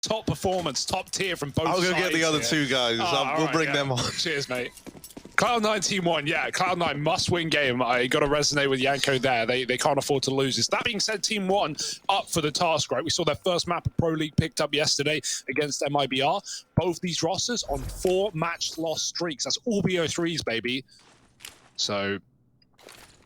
Top performance, top tier from both sides. I'll go get the other two guys. We'll bring them on. Cheers, mate. Cloud9 TeamOne, yeah, Cloud9 must-win game. I got to resonate with Yanko there. They can't afford to lose this. That being said, TeamOne up for the task, right? We saw their first map of Pro League picked up yesterday against MIBR. Both these rosters on 4 match loss streaks. That's all BO3s, baby. So,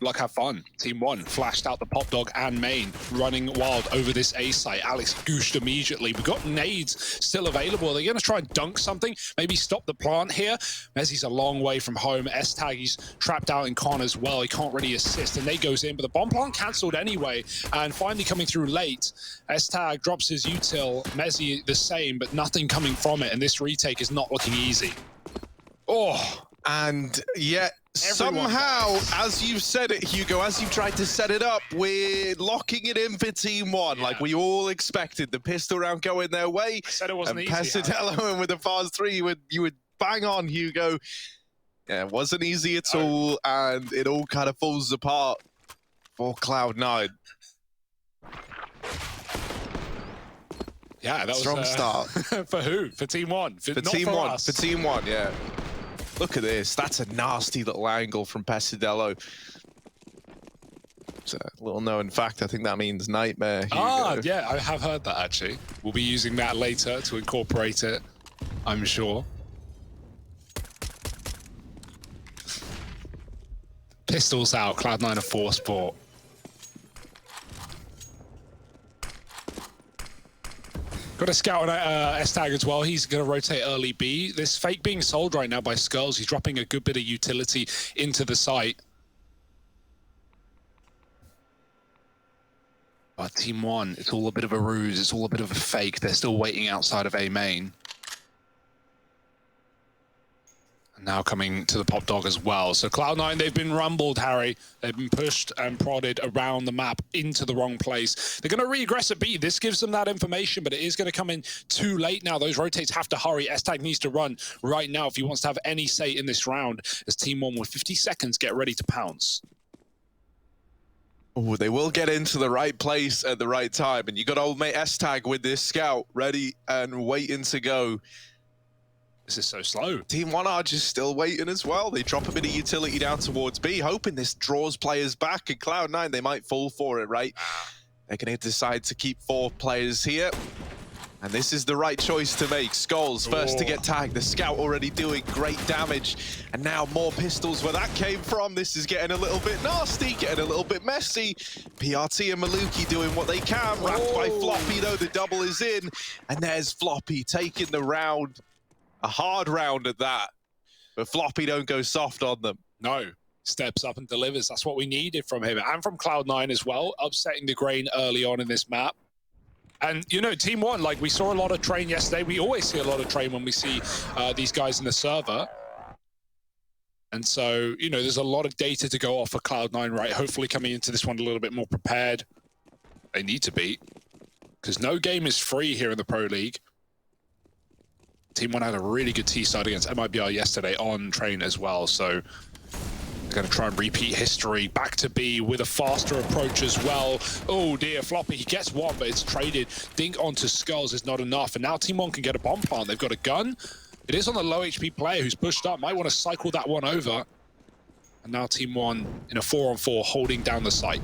luck, have fun. TeamOne flashed out the pop dog and main, running wild over this A site. Alex gooshed immediately. We've got nades still available. They're going to try and dunk something, maybe stop the plant here. Mezzi's a long way from home. S-Tag, he's trapped out in con as well. He can't really assist, and they goes in, but the bomb plant cancelled anyway, and finally coming through late. S-Tag drops his util. Mezzi the same, but nothing coming from it, and this retake is not looking easy. Oh, and yet somehow, as you've said it, Hugo, as you've tried to set it up, we're locking it in for TeamOne. Yeah. Like we all expected. The pistol round going their way. I said it wasn't easy. Pesadello and with the fast 3, you would bang on, Hugo. Yeah, it wasn't easy at all, and it all kind of falls apart for Cloud9. Yeah, that was strong start. For who? For TeamOne. For TeamOne. For TeamOne, yeah. Look at this. That's a nasty little angle from Pesadello. It's a little known fact. I think that means nightmare. Hugo. Yeah, I have heard that actually. We'll be using that later to incorporate it, I'm sure. Pistols out. Cloud9 a 4 sport. Got a scout on S-Tag as well. He's going to rotate early B. This fake being sold right now by Skulls. He's dropping a good bit of utility into the site. But TeamOne, it's all a bit of a ruse. It's all a bit of a fake. They're still waiting outside of A main. Now coming to the pop dog as well. So Cloud9, they've been rumbled, Harry. They've been pushed and prodded around the map into the wrong place. They're going to regress at B. This gives them that information, but it is going to come in too late now. Those rotates have to hurry. S-Tag needs to run right now if he wants to have any say in this round, as TeamOne with 50 seconds get ready to pounce. Oh, they will get into the right place at the right time, and you got old mate S-Tag with this scout ready and waiting to go. This is so slow. TeamOne are just still waiting as well. They drop a bit of utility down towards B, hoping this draws players back. And Cloud9, they might fall for it, right? They're going to decide to keep 4 players here. And this is the right choice to make. Skulls first to get tagged. The scout already doing great damage. And now more pistols where that came from. This is getting a little bit nasty, getting a little bit messy. PRT and Maluki doing what they can. Wrapped by Floppy, though. The double is in. And there's Floppy taking the round. A hard round at that, but Floppy don't go soft on them. No, steps up and delivers. That's what we needed from him and from Cloud9 as well, upsetting the grain early on in this map. And, you know, TeamOne, like we saw a lot of train yesterday. We always see a lot of train when we see these guys in the server. And so, you know, there's a lot of data to go off for Cloud9, right? Hopefully coming into this one a little bit more prepared. They need to be, because no game is free here in the Pro League. TeamOne had a really good T-side against MIBR yesterday on train as well, so they're going to try and repeat history. Back to B with a faster approach as well. Oh dear, Floppy, he gets one, but it's traded. Dink onto Skulls is not enough, and now TeamOne can get a bomb plant. They've got a gun. It is on the low HP player who's pushed up. Might want to cycle that one over. And now TeamOne in a 4-on-4 holding down the site.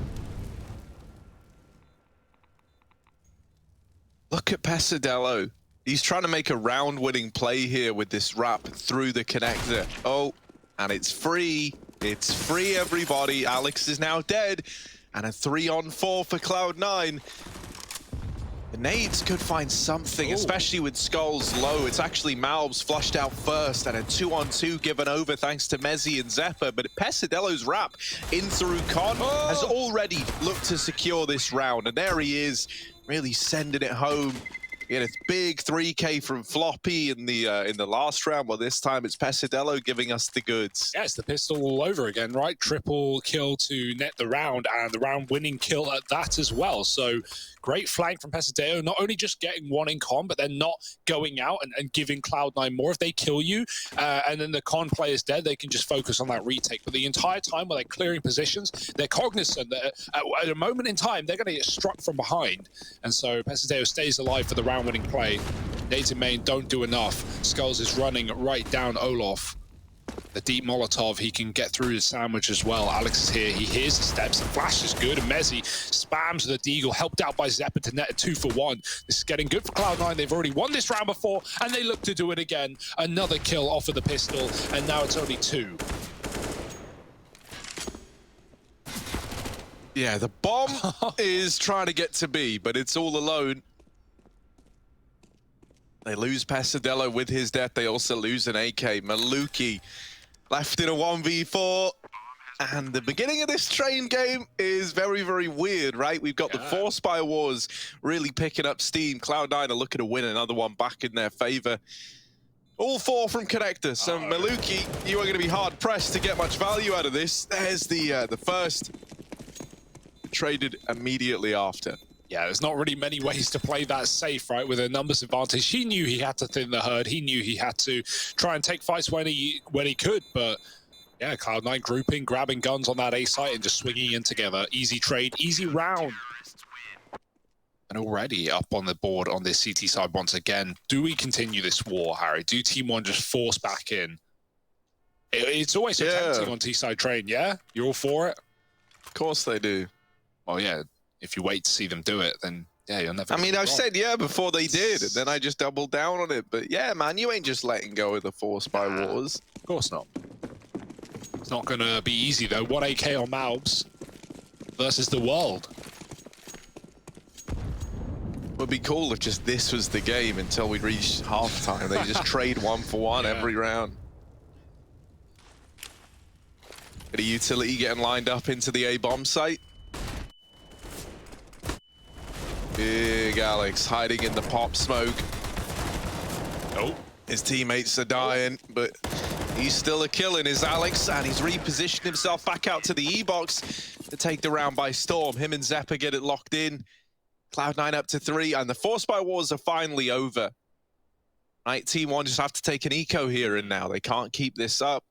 Look at Pesadello. He's trying to make a round-winning play here with this wrap through the connector. Oh, and it's free. It's free, everybody. Alex is now dead. And a 3-on-4 for Cloud9. The nades could find something, especially with Skulls low. It's actually Malbs flushed out first, and a 2-on-2 given over thanks to Mezzi and Zephyr. But Pesadello's wrap in through Con has already looked to secure this round. And there he is, really sending it home. Yeah, it's big 3K from Floppy in the last round. Well, this time it's Pesadello giving us the goods. Yeah, it's the pistol all over again, right? Triple kill to net the round, and the round-winning kill at that as well. So great flank from Pesadello, not only just getting one in con, but they're not going out and giving Cloud9 more. If they kill you and then the con player's dead, they can just focus on that retake. But the entire time while they're clearing positions, they're cognizant that at a moment in time, they're going to get struck from behind. And so Pesadello stays alive for the round round-winning play. Nades in main don't do enough. Skulls is running right down Olof. The deep Molotov, he can get through his sandwich as well. Alex is here, he hears the steps, the flash is good, and Mezzi spams the deagle, helped out by Zeppa to net a 2 for 1. This is getting good for Cloud9, they've already won this round before, and they look to do it again. Another kill off of the pistol, and now it's only 2. Yeah, the bomb is trying to get to B, but it's all alone. They lose Pasadello with his death. They also lose an AK. Maluki left in a 1v4. And the beginning of this train game is very, very weird, right? We've got the 4 Spy Wars really picking up steam. Cloud9 are looking to win another one back in their favor. All 4 from Connector. So Maluki, you are going to be hard-pressed to get much value out of this. There's the first. Traded immediately after. Yeah, there's not really many ways to play that safe, right? With a numbers advantage, he knew he had to thin the herd. He knew he had to try and take fights when he could. But yeah, Cloud9 grouping, grabbing guns on that A site and just swinging in together. Easy trade, easy round. And already up on the board on this CT side once again. Do we continue this war, Harry? Do TeamOne just force back in? It's always so tempting on T-side train, yeah? You're all for it? Of course they do. Well, yeah. If you wait to see them do it, then yeah, you'll never. I mean, I've said yeah before they did, and then I just doubled down on it. But yeah, man, you ain't just letting go of the 4 Spy Wars. Of course not. It's not going to be easy though. 1 AK on Malbs versus the world. Would be cool if just this was the game until we reached halftime. They just trade 1 for 1 every round. Bit of utility getting lined up into the A bomb site. Big Alex hiding in the pop smoke. Nope. His teammates are dying, but he's still a killing his Alex, and he's repositioned himself back out to the E-box to take the round by storm. Him and Zeppa get it locked in. Cloud9 up to 3, and the 4 Spy Wars are finally over. Right, TeamOne just have to take an eco here and now. They can't keep this up.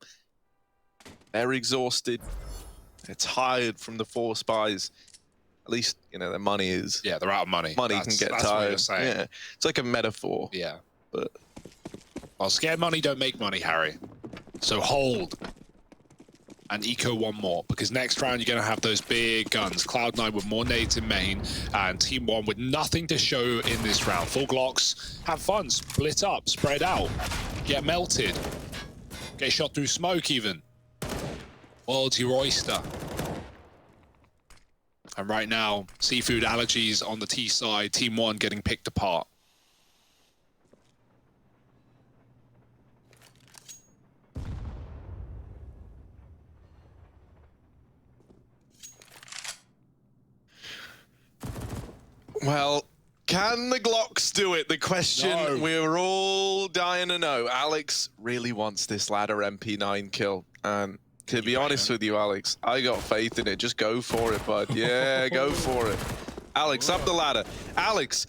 They're exhausted. They're tired from the 4 Spies. At least, you know, their money is... Yeah, they're out of money. Money can get tired. Yeah, it's like a metaphor. Yeah. But... Well, scared money don't make money, Harry. So hold. And eco 1 more, because next round you're going to have those big guns. Cloud9 with more nades in main, and TeamOne with nothing to show in this round. Full Glocks, have fun, split up, spread out, get melted, get shot through smoke even. World's your oyster. And right now, seafood allergies on the T side, TeamOne getting picked apart. Well, can the Glocks do it? The question we're all dying to know. Alex really wants this ladder MP9 kill. And to be honest with you, Alex, I got faith in it. Just go for it, bud. Yeah, go for it. Alex, up the ladder. Alex,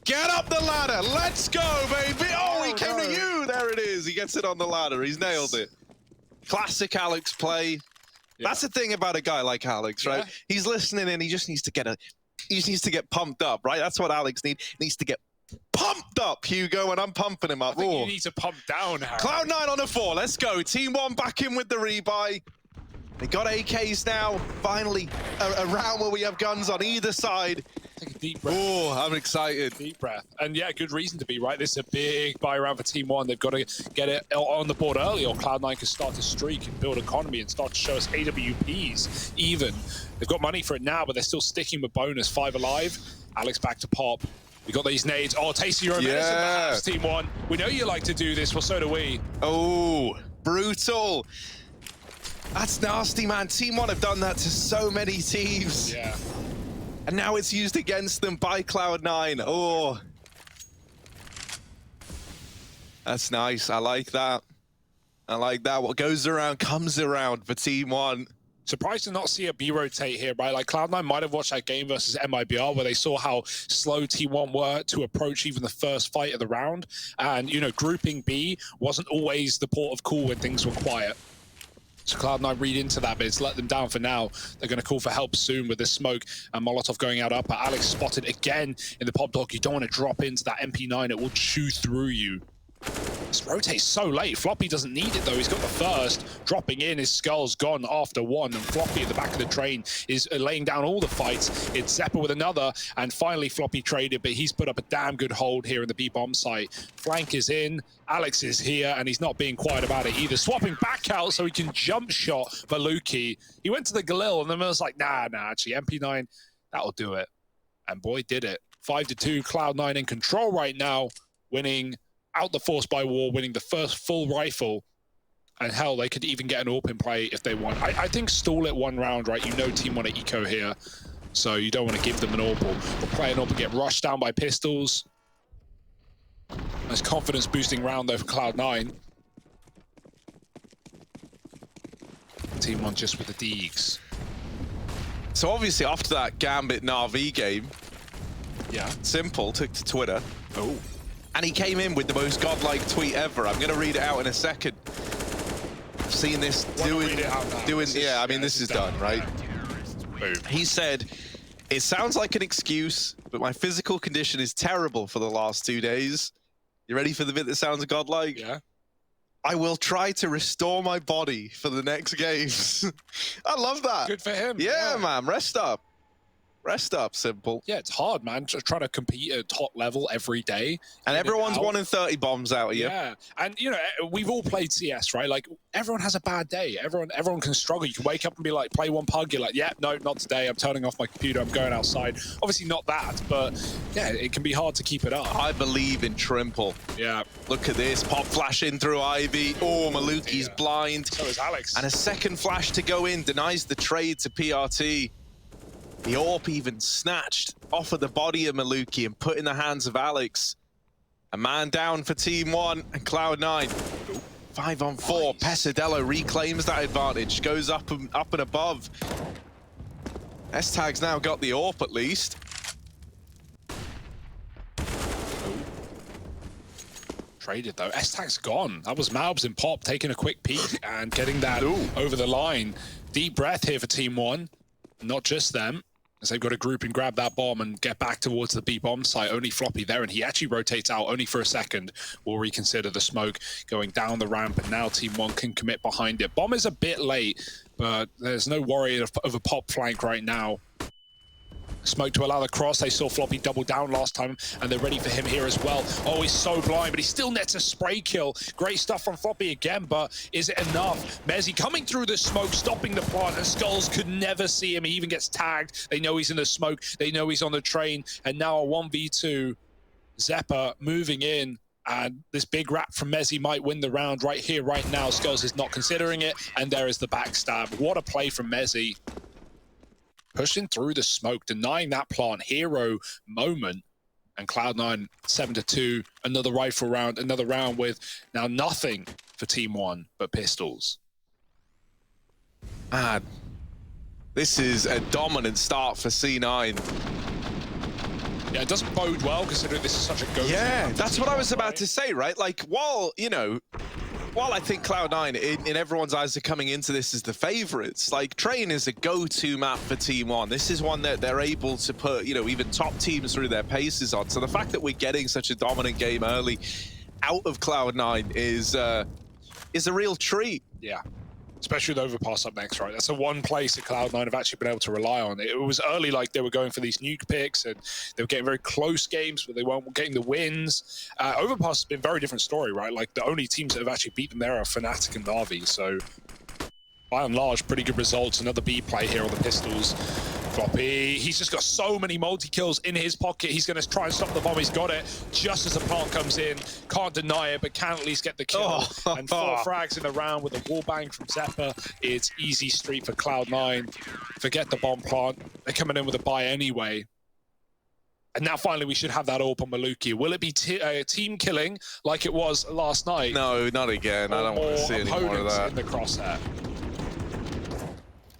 get up the ladder. Let's go, baby. Oh, he came to you. There it is. He gets it on the ladder. He's nailed it. Classic Alex play. Yeah. That's the thing about a guy like Alex, right? Yeah. He's listening and he just needs to get pumped up, right? That's what Alex needs. He needs to get pumped up, Hugo, and I'm pumping him up. I think you need to pump down, Harry. Cloud9 on a 4. Let's go. TeamOne back in with the rebuy. They got AKs now. Finally, a round where we have guns on either side. Take a deep breath. Oh, I'm excited. Deep breath. And yeah, good reason to be, right? This is a big buy round for TeamOne. They've got to get it on the board early, or Cloud9 can start to streak and build economy and start to show us AWPs even. They've got money for it now, but they're still sticking with bonus. 5 alive. Alex back to pop. We got these nades. Oh, taste your own medicine, perhaps, TeamOne. We know you like to do this. Well, so do we. Oh, brutal. That's nasty, man. TeamOne have done that to so many teams. Yeah. And now it's used against them by Cloud9. Oh. That's nice. I like that. I like that. What goes around comes around for TeamOne. Surprised to not see a B rotate here, right? Like Cloud9 might have watched that game versus MIBR where they saw how slow T1 were to approach even the first fight of the round. And, you know, grouping B wasn't always the port of call when things were quiet. So Cloud9 read into that, but it's let them down for now. They're going to call for help soon with this smoke and Molotov going out upper. Alex spotted again in the pop dog. You don't want to drop into that MP9. It will chew through you. This rotates so late. Floppy doesn't need it though. He's got the first. Dropping in, his skull's gone after one. And Floppy at the back of the train is laying down all the fights. It's Zeppa with another. And finally Floppy traded, but he's put up a damn good hold here in the B-bomb site. Flank is in. Alex is here, and he's not being quiet about it either. Swapping back out so he can jump shot Maluki. He went to the Galil, and then was like, nah, actually, MP9, that'll do it. And boy, did it. 5-2, Cloud9 in control right now, winning out the force by war, winning the first full rifle. And hell, they could even get an AWP in play if they want. I think stall it one round, right? You know TeamOne are eco here, so you don't want to give them an AWP. But play an AWP and get rushed down by pistols. Nice confidence boosting round though for Cloud9. TeamOne just with the Deegs. So obviously after that Gambit Na'Vi game, Yeah. Simple took to Twitter. Oh. And he came in with the most godlike tweet ever. I'm going to read it out in a second. I've seen this this is done, right? Boom. He said, "It sounds like an excuse, but my physical condition is terrible for the last 2 days." You ready for the bit that sounds godlike? Yeah. "I will try to restore my body for the next games." I love that. Good for him. Yeah, man. Rest up. Rest up, Simple. Yeah, it's hard, man. Just trying to compete at top level every day. And everyone's 1 in 30 bombs out of you. Yeah, and you know, we've all played CS, right? Like, everyone has a bad day. Everyone can struggle. You can wake up and be like, play one pug. You're like, yeah, no, not today. I'm turning off my computer. I'm going outside. Obviously not that, but yeah, it can be hard to keep it up. I believe in Trimple. Yeah. Look at this. Pop flash in through Ivy. Oh, Maluki's blind. So is Alex. And a second flash to go in. Denies the trade to PRT. The AWP even snatched off of the body of Maluki and put in the hands of Alex. A man down for TeamOne and Cloud9. 5 on 4. Nice. Pesadello reclaims that advantage. Goes up and above. S-Tag's now got the AWP at least. Traded though. S-Tag's gone. That was Malbs in pop taking a quick peek and getting that over the line. Deep breath here for TeamOne. Not just them, as they've got to group and grab that bomb and get back towards the B-bomb site. Only Floppy there, and he actually rotates out only for a second. We'll reconsider the smoke going down the ramp, and now TeamOne can commit behind it. Bomb is a bit late, but there's no worry of a pop flank right now. Smoke to allow the cross. They saw Floppy double down last time, and they're ready for him here as well. Oh, he's so blind, but he still nets a spray kill. Great stuff from Floppy again, but is it enough? Mezzi coming through the smoke, stopping the plant, and Skulls could never see him. He even gets tagged. They know he's in the smoke. They know he's on the train, and now a 1v2. Zeppa moving in, and this big wrap from Mezzi might win the round right here, right now. Skulls is not considering it, and there is the backstab. What a play from Mezzi. Pushing through the smoke, denying that plant. Hero moment. And Cloud9 7-2. Another rifle round, another round with now nothing for TeamOne but pistols. Man, this is a dominant start for C9. Yeah, it doesn't bode well considering this is such a go-to. Yeah, that's what I was about to say, right? Like, while I think Cloud9 in everyone's eyes are coming into this as the favorites, like, Train is a go-to map for TeamOne. This is one that they're able to put, even top teams through their paces on. So the fact that we're getting such a dominant game early out of Cloud9 is a real treat. Yeah. Especially with Overpass up next, right? That's the one place that Cloud9 have actually been able to rely on. It was early, like they were going for these nuke picks and they were getting very close games, but they weren't getting the wins. Overpass has been a very different story, right? Like the only teams that have actually beaten there are Fnatic and Na'Vi. So by and large, pretty good results. Another B play here on the pistols. Floppy, he's just got so many multi-kills in his pocket. He's going to try and stop the bomb. He's got it just as the plant comes in. Can't deny it, but can at least get the kill. And 4 frags in the round with a wallbang from Zeppa. It's easy street for Cloud9. Forget the bomb plant. They're coming in with a buy anyway. And now finally we should have that AWP on Maluki. Will it be team killing like it was last night? No, not again. I don't want to see any more of that. In the crosshair.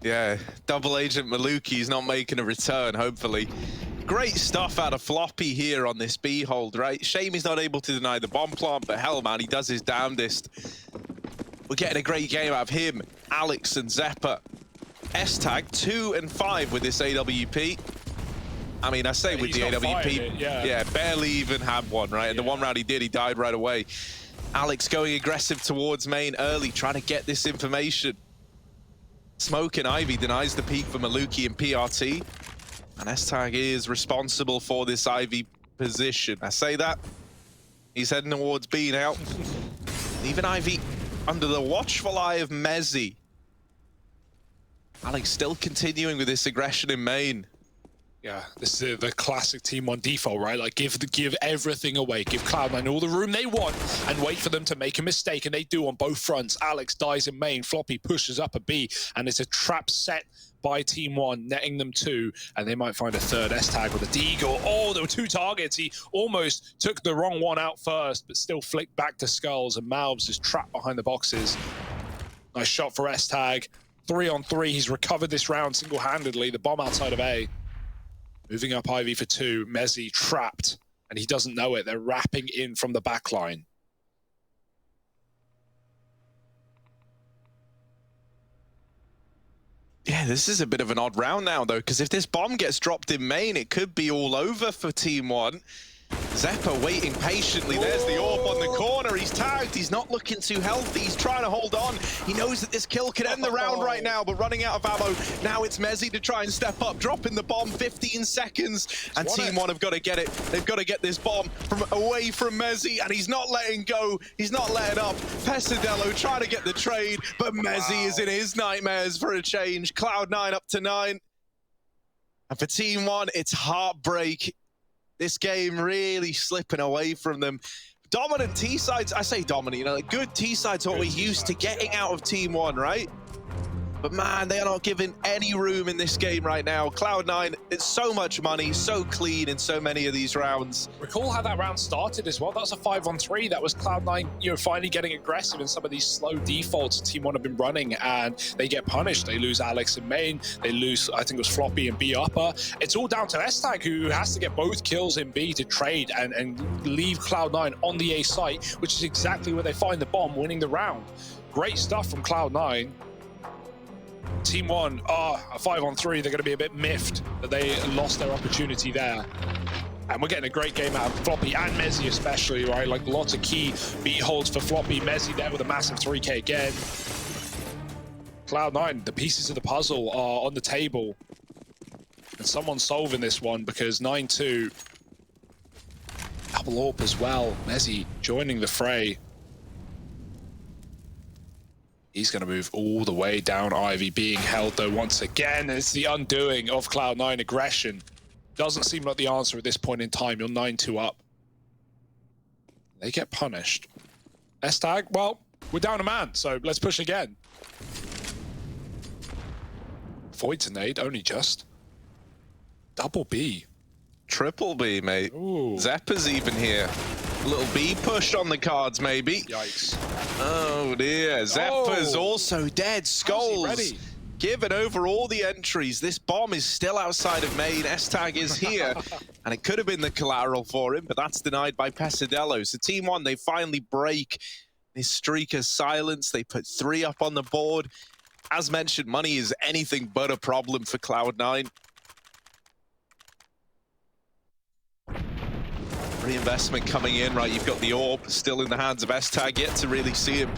Yeah, double agent Maluki's not making a return, hopefully. Great stuff out of Floppy here on this B hold, right? Shame he's not able to deny the bomb plant, but hell, man, he does his damnedest. We're getting a great game out of him, Alex and Zeppa. S-Tag 2 and 5 with this AWP. I mean, I say with the AWP, yeah, barely even had one, right? And the one round he did, he died right away. Alex going aggressive towards main early, trying to get this information. Smoke and Ivy denies the peek for Maluki and PRT. And S-Tag is responsible for this Ivy position. I say that. He's heading towards B now. Even Ivy under the watchful eye of Mezzy. Alex still continuing with this aggression in main. Yeah, this is the classic TeamOne default, right? Like, give everything away. Give Cloud9 all the room they want and wait for them to make a mistake, and they do on both fronts. Alex dies in main, Floppy pushes up a B, and it's a trap set by TeamOne, netting them 2, and they might find a third. S-Tag with a Deagle. Oh, there were 2 targets. He almost took the wrong one out first, but still flicked back to Skulls, and Malves is trapped behind the boxes. Nice shot for S-Tag. 3-on-3, he's recovered this round single-handedly. The bomb outside of A. Moving up Ivy for 2. Mezzy trapped, and he doesn't know it. They're wrapping in from the back line. Yeah, this is a bit of an odd round now, though, because if this bomb gets dropped in main, it could be all over for TeamOne. Zeppa waiting patiently. There's the AWP on the corner. He's tagged. He's not looking too healthy. He's trying to hold on. He knows that this kill could end the round right now, but running out of ammo. Now it's Mezzy to try and step up, dropping the bomb. 15 seconds, and TeamOne have got to get it. They've got to get this bomb away from Mezzy, and he's not letting go. He's not letting up. Pesadello trying to get the trade, but Mezzy is in his nightmares for a change. Cloud9 up to 9. And for TeamOne, it's heartbreak. This game really slipping away from them. Dominant T-sides, I say dominant, you know, like good T-sides what we're used to getting out of TeamOne, right? But man, they are not given any room in this game right now. Cloud9, it's so much money, so clean in so many of these rounds. Recall how that round started as well. That was a 5-on-3. That was Cloud9, you know, finally getting aggressive in some of these slow defaults TeamOne have been running, and they get punished. They lose Alex in main. They lose, I think it was Floppy and B upper. It's all down to S-Tag, who has to get both kills in B to trade and leave Cloud9 on the A site, which is exactly where they find the bomb, winning the round. Great stuff from Cloud9. TeamOne, a 5-on-3, they're going to be a bit miffed that they lost their opportunity there. And we're getting a great game out of Floppy and Mezzy especially, right? Like, lots of key beat holds for Floppy. Mezzy there with a massive 3K again. Cloud9, the pieces of the puzzle are on the table. And someone's solving this one, because 9-2. Double AWP as well. Mezzy joining the fray. He's going to move all the way down Ivy, being held though once again. It's the undoing of Cloud9 aggression. Doesn't seem like the answer at this point in time. You're 9-2 up. They get punished. S-Tag, well, we're down a man, so let's push again. Void to nade, only just. Double B. Triple B, mate. Ooh. Zeppa's even here. A little B push on the cards, maybe. Yikes. Oh dear, Zeppa's also dead. Skulls given over all the entries. This bomb is still outside of main. S-Tag is here, and it could have been the collateral for him, but that's denied by Pesadello. So TeamOne, they finally break this streak of silence. They put 3 up on the board. As mentioned, money is anything but a problem for Cloud9. Reinvestment coming in, right? You've got the AWP still in the hands of S-Tag, yet to really see him,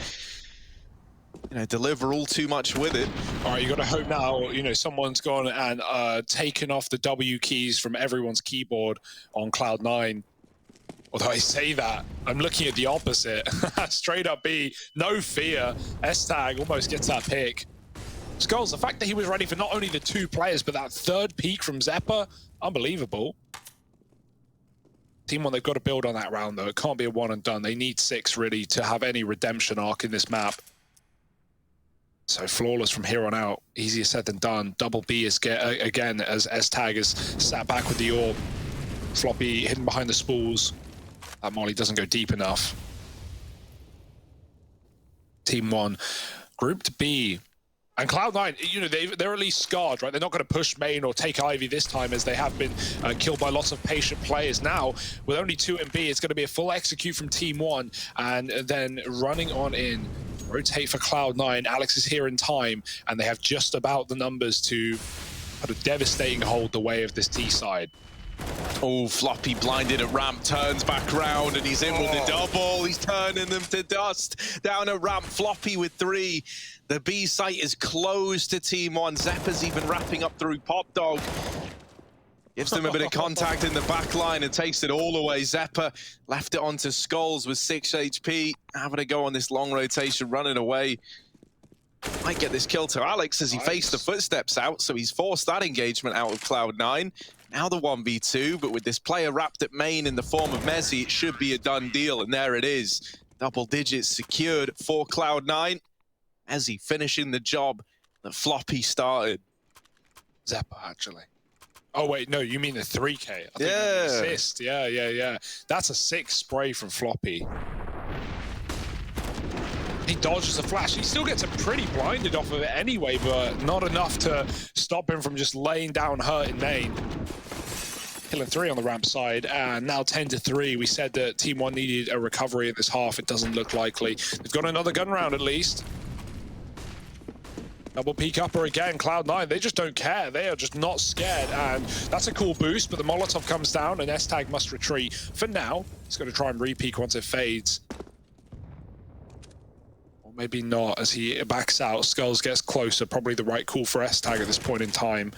you know, deliver all too much with it. All right, you got to hope now, you know, someone's gone and taken off the W keys from everyone's keyboard on Cloud9. Although I say that, I'm looking at the opposite. Straight up B, no fear. S-Tag almost gets that pick. Skulls, the fact that he was ready for not only the 2 players, but that third peak from Zeppa, unbelievable. TeamOne, they've got to build on that round, though. It can't be a one and done. They need 6, really, to have any redemption arc in this map. So flawless from here on out. Easier said than done. Double B is again, as S-Tag is sat back with the AWP. Floppy hidden behind the spools. That molly doesn't go deep enough. TeamOne grouped B And Cloud9, you know, they're at least scarred, right? They're not going to push main or take Ivy this time, as they have been killed by lots of patient players. Now, with only 2 in B, it's going to be a full execute from TeamOne, and then running on in. Rotate for Cloud9. Alex is here in time, and they have just about the numbers to put a devastating hold the way of this T side. Oh, Floppy blinded at ramp, turns back round, and he's in with the double. He's turning them to dust. Down at ramp, Floppy with 3. The B site is closed to TeamOne. Zeppa's even wrapping up through Pop Dog. Gives them a bit of contact in the back line and takes it all away. Zeppa left it onto Skulls with 6 HP. Having to go on this long rotation, running away. Might get this kill to Alex as he faced the footsteps out, so he's forced that engagement out of Cloud9. Now the 1v2, but with this player wrapped at main in the form of Mezzi, it should be a done deal, and there it is. Double digits secured for Cloud9. Mezzi finishing the job that Floppy started. Zeppa, actually. Oh, wait, no, you mean the 3K. I think Yeah. assist. Yeah. That's a 6 spray from Floppy. He dodges a flash. He still gets a pretty blinded off of it anyway, but not enough to stop him from just laying down hurt in main. Killing 3 on the ramp side, and now 10-3. We said that TeamOne needed a recovery in this half. It doesn't look likely. They've got another gun round at least. Double peek upper again, Cloud9, they just don't care. They are just not scared, and that's a cool boost, but the Molotov comes down, and S-Tag must retreat. For now, he's going to try and re-peek once it fades. Or maybe not, as he backs out. Skulls gets closer, probably the right call for S-Tag at this point in time.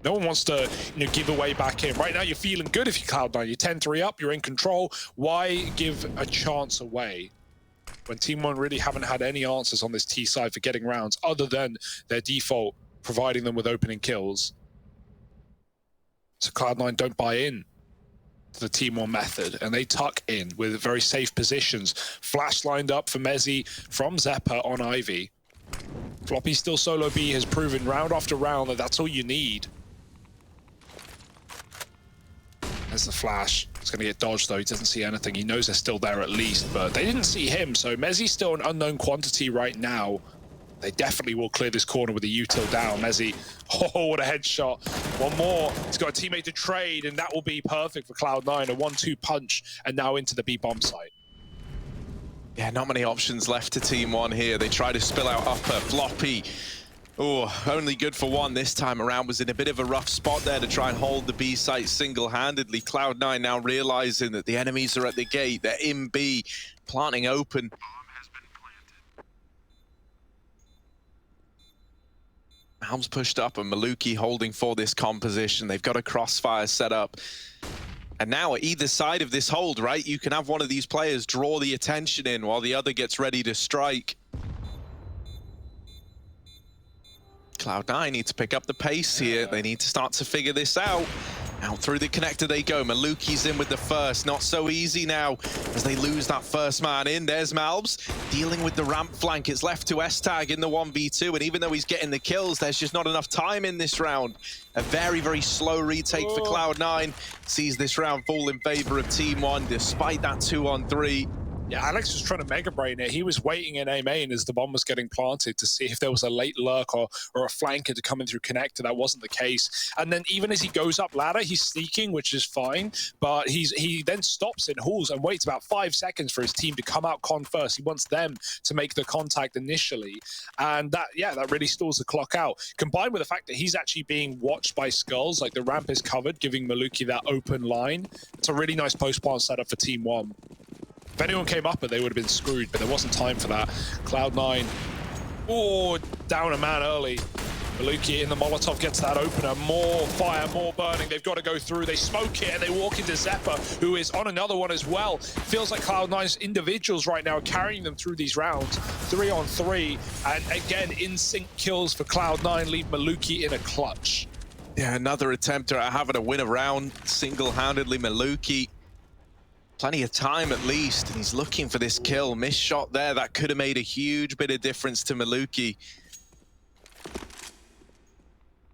No one wants to, give away back in. Right now, you're feeling good if you're Cloud9. You're 10-3 up, you're in control. Why give a chance away when TeamOne really haven't had any answers on this T side for getting rounds, other than their default providing them with opening kills? So Cloud9 don't buy in to the TeamOne method, and they tuck in with very safe positions. Flash lined up for Mezzi from Zeppa on Ivy. Floppy still solo B has proven round after round that that's all you need. There's the flash. It's going to get dodged, though. He doesn't see anything. He knows they're still there at least, but they didn't see him, so Mezzi's still an unknown quantity right now. They definitely will clear this corner with a util down. Mezzi, oh, what a headshot. One more. He's got a teammate to trade, and that will be perfect for Cloud9. A 1-2 punch, and now into the B-bomb site. Yeah, not many options left to TeamOne here. They try to spill out upper. Floppy, oh, only good for 1 this time around. Was in a bit of a rough spot there to try and hold the B site single-handedly. Cloud9 now realizing that the enemies are at the gate. They're in B, planting open. Malm's pushed up and Maluki holding for this composition. They've got a crossfire set up. And now at either side of this hold, right, you can have one of these players draw the attention in while the other gets ready to strike. Cloud9 need to pick up the pace here. They need to start to figure this out. Out through the connector they go. Maluki's in with the first. Not so easy now as they lose that first man in. There's Malbs dealing with the ramp flank. It's left to S-Tag in the 1v2. And even though he's getting the kills, there's just not enough time in this round. A very, very slow retake for Cloud9. Sees this round fall in favor of TeamOne despite that 2-on-3. Yeah, Alex was trying to mega brain it. He was waiting in A main as the bomb was getting planted to see if there was a late lurk or a flanker to come in through connector. That wasn't the case. And then even as he goes up ladder, he's sneaking, which is fine. But he then stops in halls and waits about 5 seconds for his team to come out con first. He wants them to make the contact initially. And that really stalls the clock out. Combined with the fact that he's actually being watched by Skulls, like the ramp is covered, giving Maluki that open line. It's a really nice post-plant setup for TeamOne. If anyone came up, they would have been screwed, but there wasn't time for that. Cloud9, oh, down a man early. Maluki in the Molotov gets that opener. More fire, more burning. They've got to go through. They smoke it, and they walk into Zeppa, who is on another one as well. Feels like Cloud9's individuals right now are carrying them through these rounds. 3-on-3, and again, in-sync kills for Cloud9 leave Maluki in a clutch. Yeah, another attempt at having a win a round single-handedly. Maluki, plenty of time at least, and he's looking for this kill. Missed shot there, that could have made a huge bit of difference to Maluki.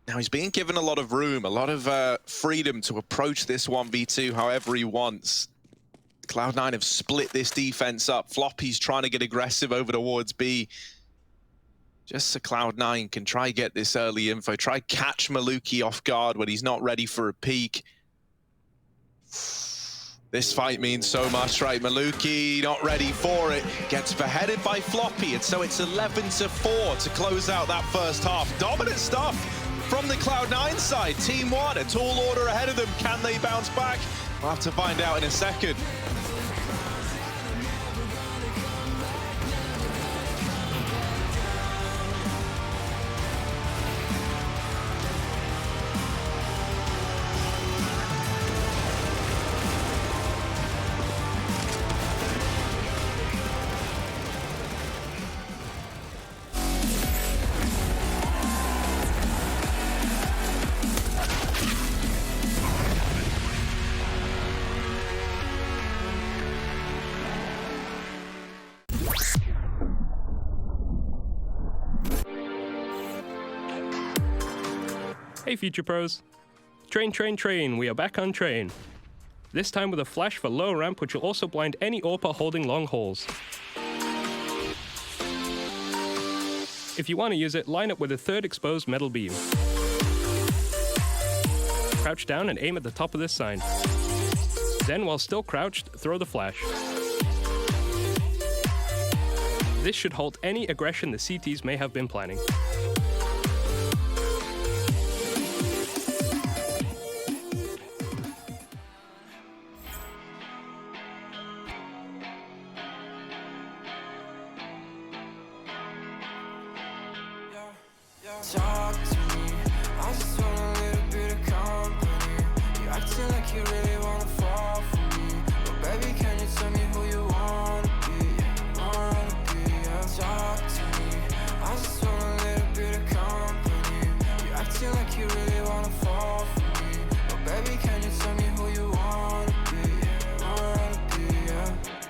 Now he's being given a lot of room, a lot of freedom to approach this 1v2 however he wants. Cloud9 have split this defense up. Floppy's trying to get aggressive over towards B. Just so Cloud9 can try get this early info, try catch Maluki off guard when he's not ready for a peek. This fight means so much, right? Maluki not ready for it, gets beheaded by Floppy, and so it's 11-4 to close out that first half. Dominant stuff from the Cloud9 side. TeamOne, a tall order ahead of them. Can they bounce back? We'll have to find out in a second. Hey Future Pros! Train, we are back on train. This time with a flash for low ramp which will also blind any AWPer holding long hauls. If you want to use it, line up with a third exposed metal beam. Crouch down and aim at the top of this sign. Then while still crouched, throw the flash. This should halt any aggression the CTs may have been planning. Talk to me, I just want a little bit of company. You acting like you really wanna fall for me, but baby, can you tell me who you wanna be? Yeah. Talk to me, I just want a little bit of company. You acting like you really wanna fall for me, but baby, can you tell me who you wanna be? Yeah.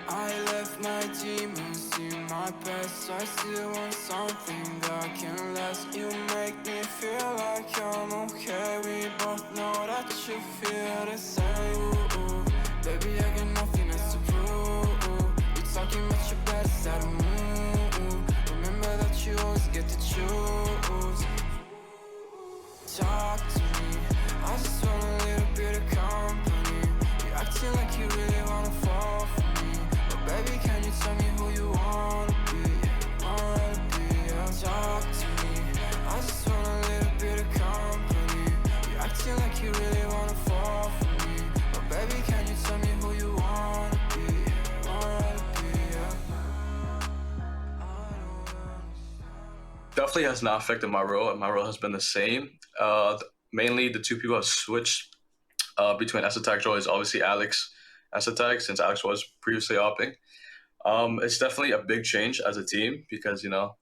I left my demons in my past. I still want something that can last. You make me feel like I'm okay. We both know that you feel the same. Ooh. Baby, I got nothing else to prove. You're talking about your best, I don't move. Remember that you always get to choose. Talk to me, I just want a little bit of company. You acting like you really wanna fall for me, but baby, can you tell me who you wanna be? Yeah. Talk to me, I just want a little bit of company. You acting like you really wanna fall for me, but baby, can you tell me who you wanna be? Yeah. Definitely has not affected my role, and my role has been the same. Mainly the two people have switched between Esatag Joy is obviously Alex Esatag, since Alex was previously opping. It's definitely a big change as a team because, you know,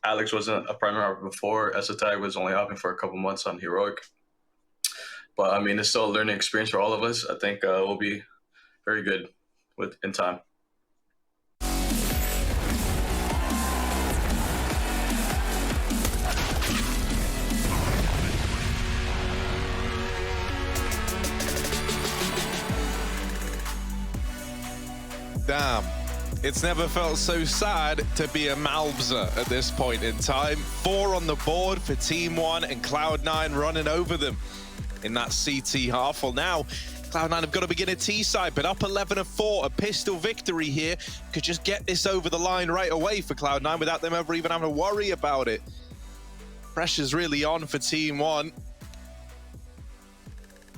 Alex wasn't a primary opper before. Esatag was only opping for a couple months on Heroic. But I mean, it's still a learning experience for all of us. I think we'll be very good in time. Damn. It's never felt so sad to be a Malbza at this point in time. 4 on the board for TeamOne, and Cloud9 running over them in that CT half. Well, now Cloud9 have got to begin a T side, but up 11-4, a pistol victory here could just get this over the line right away for Cloud9 without them ever even having to worry about it. Pressure's really on for TeamOne.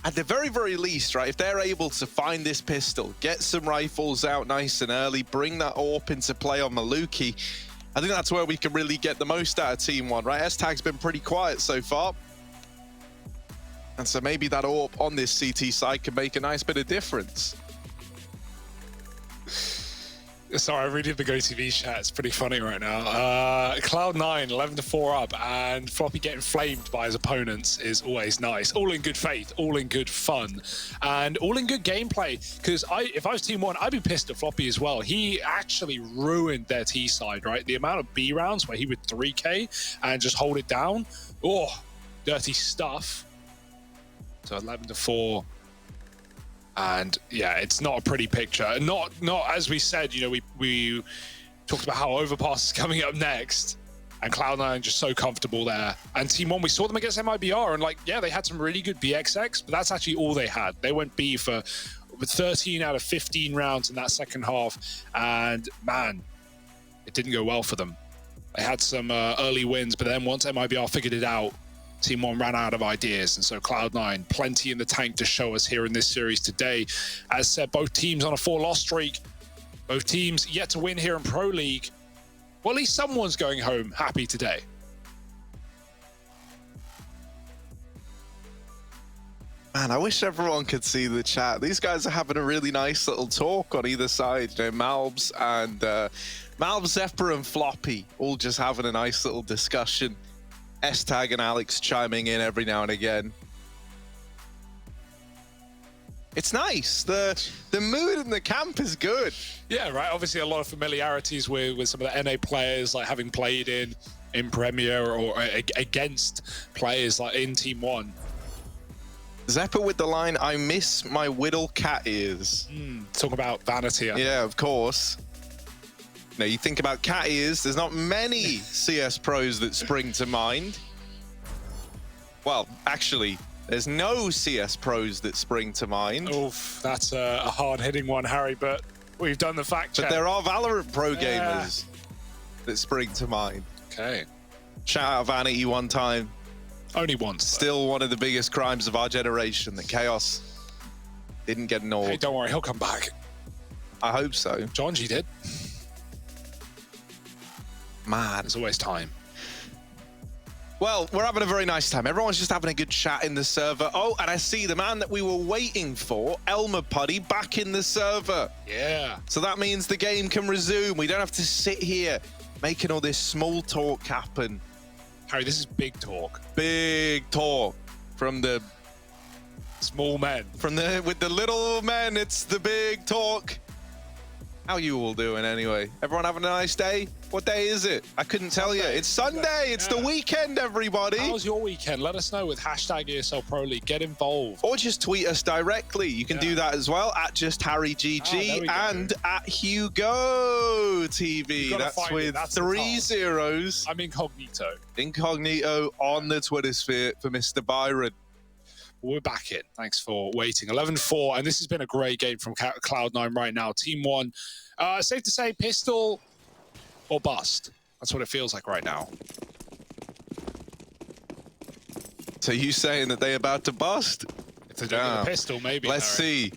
At the very, very least, right, if they're able to find this pistol, get some rifles out nice and early, bring that AWP into play on Maluki, I think that's where we can really get the most out of TeamOne, right? S-Tag's been pretty quiet so far. And so maybe that AWP on this CT side can make a nice bit of difference. Sorry, I'm reading the GoTV chat. It's pretty funny right now. Cloud9, 11-4 up, and Floppy getting flamed by his opponents is always nice. All in good faith, all in good fun, and all in good gameplay. Because if I was TeamOne, I'd be pissed at Floppy as well. He actually ruined their T side, right? The amount of B rounds where he would 3K and just hold it down. Oh, dirty stuff. So 11-4. And yeah, it's not a pretty picture. Not as we said, you know, we talked about how Overpass is coming up next. And Cloud9 just so comfortable there. And TeamOne, we saw them against MIBR, and like, yeah, they had some really good BXX, but that's actually all they had. They went B for 13 out of 15 rounds in that second half, and man, it didn't go well for them. They had some early wins, but then once MIBR figured it out, TeamOne ran out of ideas, and so Cloud9, plenty in the tank to show us here in this series today. As said, both teams on a 4-loss streak, both teams yet to win here in Pro League. Well, at least someone's going home happy today. Man, I wish everyone could see the chat. These guys are having a really nice little talk on either side. You know, Malbs, Zephyr and Floppy all just having a nice little discussion. S-Tag and Alex chiming in every now and again. It's nice. The mood in the camp is good. Yeah, right. Obviously, a lot of familiarities with some of the NA players, like having played in Premier or against players like in TeamOne. Zephyr with the line, "I miss my Whittle cat ears." Talk about vanity. Yeah, of course. Now, you think about cat ears, there's not many CS pros that spring to mind. Well, actually, there's no CS pros that spring to mind. Oof, that's a hard-hitting one, Harry, but we've done the fact check. But there are Valorant pro gamers that spring to mind. Okay. Shout out Vanity one time. Only once. Still one of the biggest crimes of our generation that Chaos didn't get an Hey, don't worry, he'll come back. I hope so. Jonji did. Man. There's always time. Well, we're having a very nice time. Everyone's just having a good chat in the server. Oh, and I see the man that we were waiting for, Elmer Puddy, back in the server. Yeah. So that means the game can resume. We don't have to sit here making all this small talk happen. Harry, this is big talk. Big talk from the small men. With the little men, it's the big talk. How you all doing anyway? Everyone having a nice day? What day is it? I couldn't tell you. It's Sunday. It's the weekend, everybody. How was your weekend? Let us know with hashtag ESL Pro League. Get involved. Or just tweet us directly. You can do that as well at @JustHarryGG and at Hugo TV. That's with 3 zeros. I'm incognito. Incognito on the Twitter sphere for Mr. Byron. We're back in. Thanks for waiting. 11-4, and this has been a great game from Cloud9 right now. TeamOne, safe to say, pistol or bust. That's what it feels like right now. So you saying that they're about to bust? If they're doing a pistol, maybe. Let's see.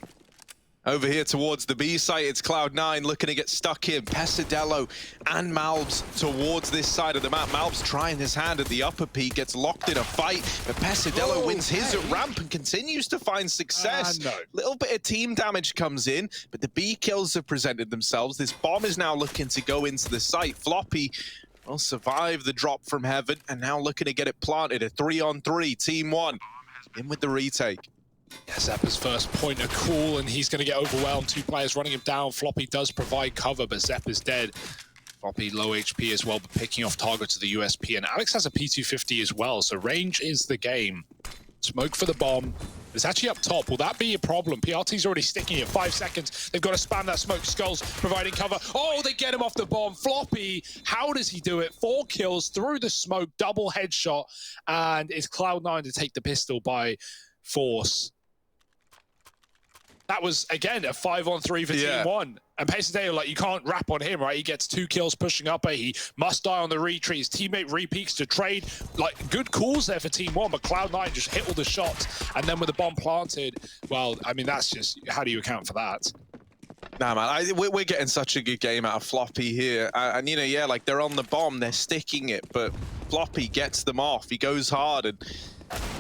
Over here towards the B site, it's Cloud9 looking to get stuck in. Pesadello and Malbs towards this side of the map. Malbs trying his hand at the upper peak, gets locked in a fight, but Pesadello wins his ramp and continues to find success. Little bit of team damage comes in, but the B kills have presented themselves. This bomb is now looking to go into the site. Floppy will survive the drop from heaven, and now looking to get it planted. A 3-on-3, TeamOne in with the retake. Yeah, Zep's first point are cool, and he's going to get overwhelmed. 2 players running him down. Floppy does provide cover, but Zep is dead. Floppy low HP as well, but picking off target to the USP. And Alex has a P250 as well, so range is the game. Smoke for the bomb. It's actually up top. Will that be a problem? PRT's already sticking it. 5 seconds. They've got to spam that smoke. Skulls providing cover. Oh, they get him off the bomb. Floppy, how does he do it? 4 kills through the smoke. Double headshot. And it's Cloud9 to take the pistol by force. That was, again, a 5-on-3 for TeamOne. And Pesadeo, like, you can't rap on him, right? He gets 2 kills pushing up. He must die on the retreat. His teammate re-peaks to trade. Like, good calls there for TeamOne, but Cloud9 just hit all the shots. And then with the bomb planted, well, I mean, that's just, how do you account for that? Nah, man, we're getting such a good game out of Floppy here. And, you know, yeah, like, they're on the bomb, they're sticking it, but Floppy gets them off. He goes hard, and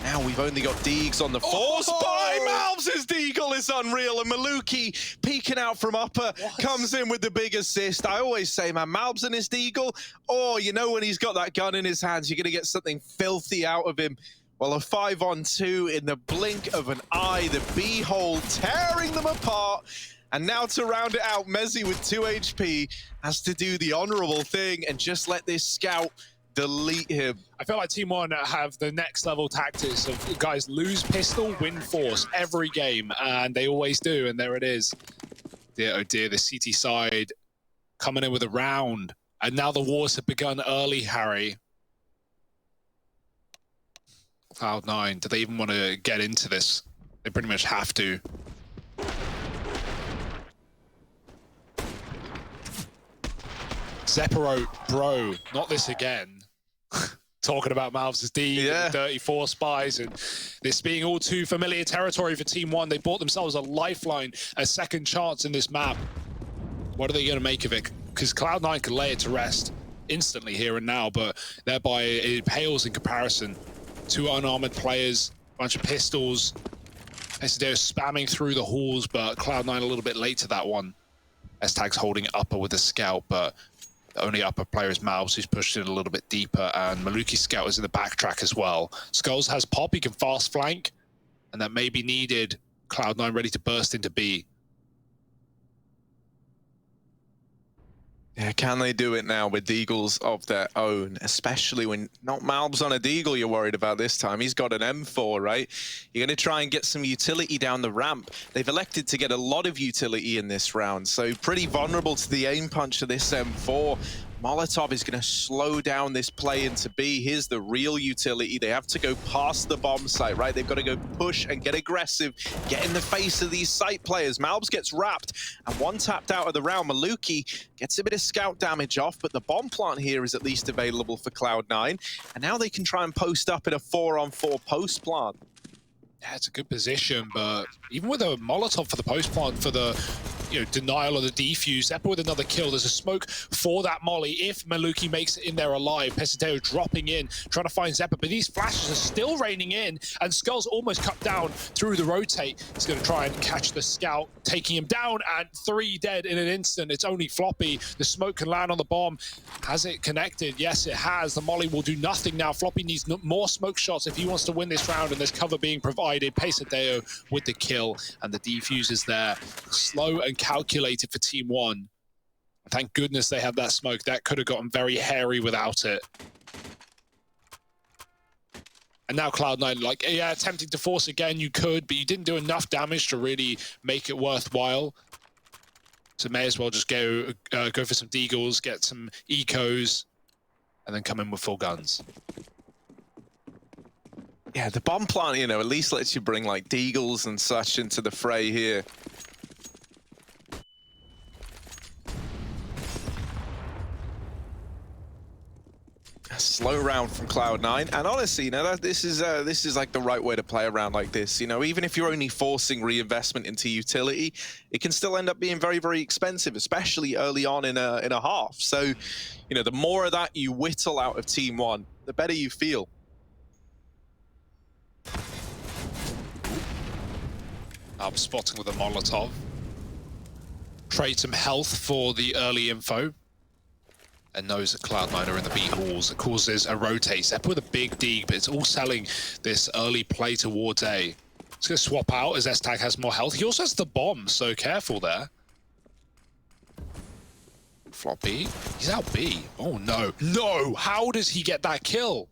now we've only got Deegs on the force by Malbs. His Deagle is unreal, and Maluki peeking out from upper comes in with the big assist. I always say, man, Malbs and his Deagle, oh, you know when he's got that gun in his hands, you're going to get something filthy out of him. Well, a 5-on-2 in the blink of an eye, the B-hole tearing them apart. And now to round it out, Mezzi with 2 HP has to do the honorable thing and just let this scout delete him. I feel like TeamOne have the next level tactics of guys lose pistol, win force every game, and they always do, and there it is. Dear, oh dear, the CT side coming in with a round, And now the wars have begun early, Harry. Cloud9, do they even want to get into this? They pretty much have to. Zephyro, bro, not this again. Talking about Malvs' D, Yeah. 34 spies, and this being all too familiar territory for TeamOne. They bought themselves a lifeline, a second chance in this map. What are they going to make of it? Because Cloud9 can lay it to rest instantly here and now, but thereby it pales in comparison. Two unarmored players, bunch of pistols. They're spamming through the halls, but Cloud9 a little bit late to that one. S-Tag's holding upper with a scout, but the only upper player is Mouse, who's pushed in a little bit deeper, and Maluki's scout is in the backtrack as well. Skulls has Pop, he can fast flank, and that may be needed. Cloud9 ready to burst into B. Yeah, can they do it now with Deagles of their own? Especially when not Malbs on a Deagle you're worried about this time. He's got an M4, right? You're going to try and get some utility down the ramp. They've elected to get a lot of utility in this round, so pretty vulnerable to the aim punch of this M4. Molotov is going to slow down this play into B. Here's the real utility. They have to go past the bomb site, right? They've got to go push and get aggressive, get in the face of these site players. Malbs gets wrapped and one tapped out of the round. Maluki gets a bit of scout damage off, but the bomb plant here is at least available for Cloud9. And now they can try and post up in a 4-on-4 post plant. Yeah, it's a good position, but even with a Molotov for the post plant, for the denial of the defuse, Zephyr with another kill. There's a smoke for that molly if Maluki makes it in there alive. Pesiteo dropping in, trying to find Zephyr, but these flashes are still raining in, and Skull's almost cut down through the rotate. He's going to try and catch the scout, taking him down, and 3 dead in an instant. It's only Floppy. The smoke can land on the bomb. Has it connected? Yes, it has. The molly will do nothing now. Floppy needs more smoke shots if he wants to win this round, and there's cover being provided. Pesiteo with the kill, and the defuse is there. Slow and calculated for TeamOne. Thank goodness they have that smoke. That could have gotten very hairy without it. And now Cloud9, like, yeah, attempting to force again, you could, but you didn't do enough damage to really make it worthwhile. So may as well just go for some deagles, get some ecos, and then come in with full guns. Yeah, the bomb plant, at least lets you bring like deagles and such into the fray here. A slow round from Cloud9, and honestly, this is like the right way to play a round like this. Even if you're only forcing reinvestment into utility, it can still end up being very, very expensive, especially early on in a half. So, the more of that you whittle out of TeamOne, the better you feel. I'm spotting with a Molotov. Trade some health for the early info. And knows that Cloud9 are in the B halls. It causes a rotate. Zep with a big D, but it's all selling this early play towards A. It's going to swap out as S-Tag has more health. He also has the bomb, so careful there. Floppy. He's out B. Oh, no. No! How does he get that kill?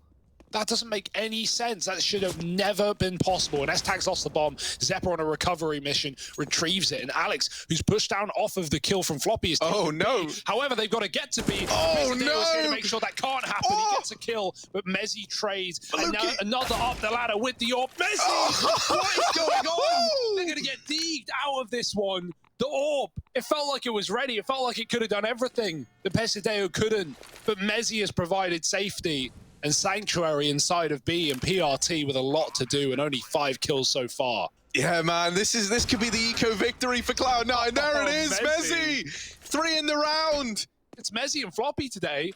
That doesn't make any sense. That should have never been possible. And S-Tag's lost the bomb. Zephyr on a recovery mission retrieves it. And Alex, who's pushed down off of the kill from Floppy, is oh no! However, they've got to get to B. Oh no! Here to make sure that can't happen. Oh. He gets a kill, but Mezzi trades. And now another up the ladder with the orb. Mezzi! Oh. What is going on? They're going to get deegged out of this one. The orb, it felt like it was ready. It felt like it could have done everything. The Pesiteo couldn't. But Mezzi has provided safety and sanctuary inside of B, and PRT with a lot to do and only 5 kills so far. Yeah, man, this could be the eco victory for Cloud9. There it is, Mezzi. Mezzi! 3 in the round! It's Mezzi and Floppy today.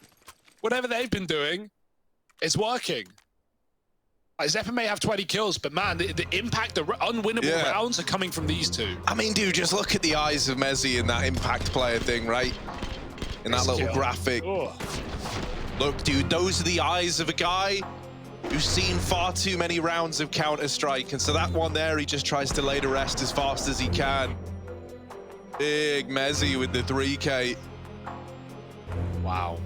Whatever they've been doing, it's working. Zephyr may have 20 kills, but man, the impact, the unwinnable rounds are coming from these two. I mean, dude, just look at the eyes of Mezzi in that impact player thing, right? In that little graphic. Oh. Look, dude, those are the eyes of a guy who's seen far too many rounds of Counter-Strike, and so that one there, he just tries to lay to rest as fast as he can. Big Mezzi with the 3K. Wow.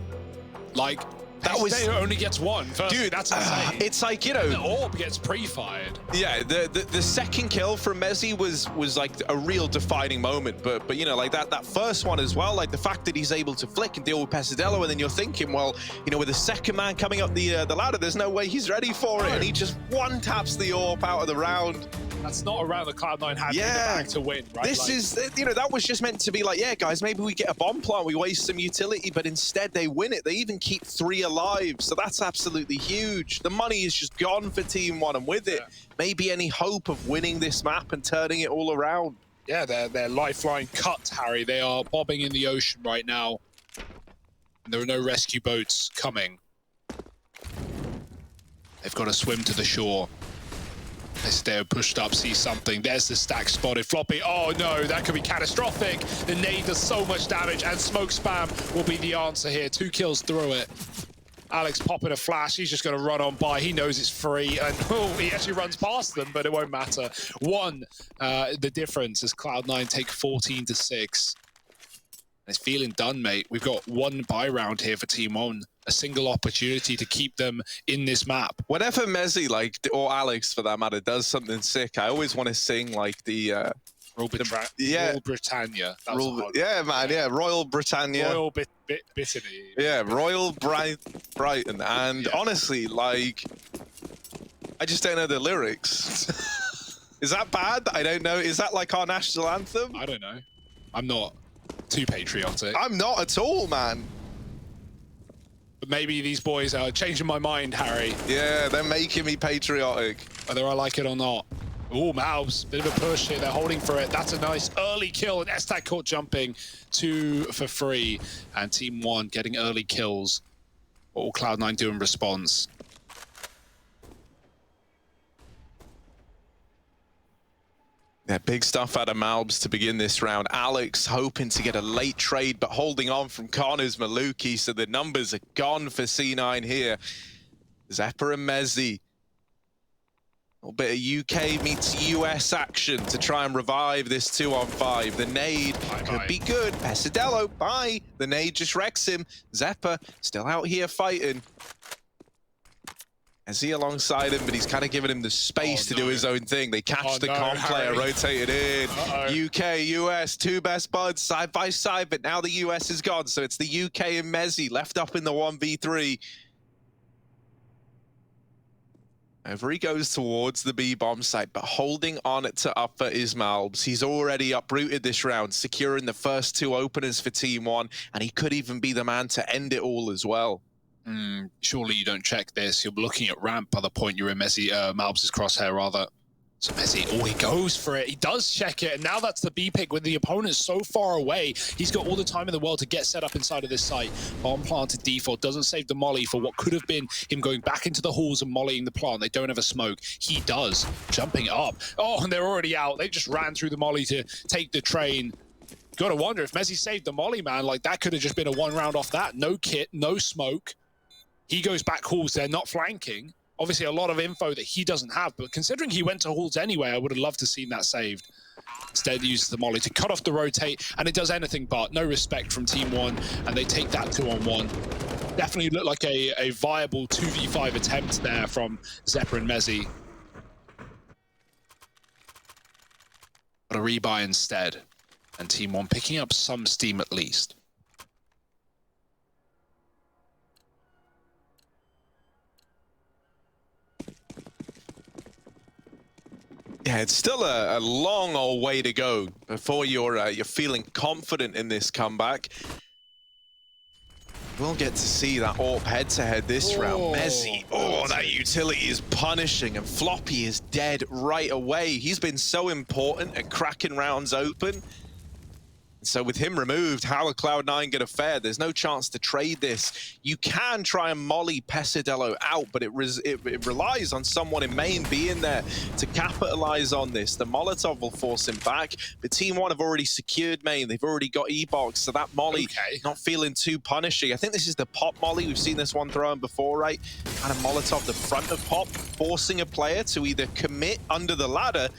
Like, That was only gets one. First, dude. that's insane. It's like, you know, The orb gets pre-fired. yeah. The second kill from Mezzi was like a real defining moment. But you know, like that first one as well. Like the fact that he's able to flick and deal with Pesadillo, and then you're thinking, well, you know, with the second man coming up the ladder, there's no way he's ready for it, and he just one taps the orb out of the round. That's not around the Cloud9 had in the bag to win, right? This like, is, you know, that was just meant to be like, yeah, guys, maybe we get a bomb plant, we waste some utility, but instead they win it. They even keep 3 alive, so that's absolutely huge. The money is just gone for TeamOne, and with it, maybe any hope of winning this map and turning it all around. Yeah, their lifeline cut, Harry. They are bobbing in the ocean right now. And there are no rescue boats coming. They've got to swim to the shore. Esteo pushed up, see something. There's the stack spotted. Floppy, oh no, that could be catastrophic. The nade does so much damage, and smoke spam will be the answer here. 2 kills through it. Alex popping a flash. He's just going to run on by. He knows it's free, and oh, he actually runs past them, but it won't matter. The difference as Cloud9 take 14-6. It's feeling done, mate. We've got 1 buy round here for TeamOne. A single opportunity to keep them in this map. Whenever Mezzi, like, or Alex for that matter, does something sick, I always want to sing like the Royal Britannia. That was yeah, man, yeah, Royal Britannia. Royal Brittany. Yeah, Royal Brighton. And honestly, like, I just don't know the lyrics. Is that bad? I don't know. Is that like our national anthem? I don't know. I'm not too patriotic. I'm not at all, man. But maybe these boys are changing my mind, Harry. Yeah, they're making me patriotic. Whether I like it or not. Oh, Malbs, bit of a push here. They're holding for it. That's a nice early kill. And Estak caught jumping 2 for free. And TeamOne getting early kills. What will Cloud9 do in response? Yeah, big stuff out of Malbs to begin this round. Alex hoping to get a late trade, but holding on from Connors Maluki, so the numbers are gone for C9 here. Zepper and Mezzi. A little bit of UK meets US action to try and revive this 2-on-5. The nade could be good. Pesadillo, bye. The nade just wrecks him. Zepper still out here fighting. Mezzi alongside him, but he's kind of giving him the space to do his own thing. They catch the comp player, rotated in. UK, US, 2 best buds side by side, but now the US is gone, so it's the UK and Mezzi left up in the 1v3. Over he goes towards the B-bomb site, but holding on to upper is Malbs. He's already uprooted this round, securing the first 2 openers for TeamOne, and he could even be the man to end it all as well. Surely you don't check this. You're looking at ramp by the point you're in Malbs' crosshair, rather. So Mezzi, oh, he goes for it. He does check it, and now that's the B pick with the opponent so far away. He's got all the time in the world to get set up inside of this site. Bomb planted default, doesn't save the molly for what could have been him going back into the halls and mollying the plant. They don't have a smoke. He does, jumping up. Oh, and they're already out. They just ran through the molly to take the train. Gotta wonder if Mezzi saved the molly, man. Like, that could have just been a 1 round off that. No kit, no smoke. He goes back halls there, not flanking. Obviously, a lot of info that he doesn't have, but considering he went to halls anyway, I would have loved to have seen that saved. Instead, he uses the molly to cut off the rotate, and it does anything but. No respect from TeamOne, and they take that 2-on-1. Definitely looked like a viable 2v5 attempt there from Zepper and Mezzi. But a rebuy instead, and TeamOne picking up some steam at least. Yeah, it's still a long old way to go before you're feeling confident in this comeback. We'll get to see that AWP head-to-head this round. Mezzi, that utility is punishing, and Floppy is dead right away. He's been so important at cracking rounds open. So with him removed, how are Cloud9 going to fare? There's no chance to trade this. You can try and molly Pesadillo out, but it relies on someone in main being there to capitalize on this. The Molotov will force him back, but TeamOne have already secured main. They've already got E-Box, so that molly not feeling too punishing. I think this is the pop molly. We've seen this one thrown before, right? Kind of Molotov the front of pop, forcing a player to either commit under the ladder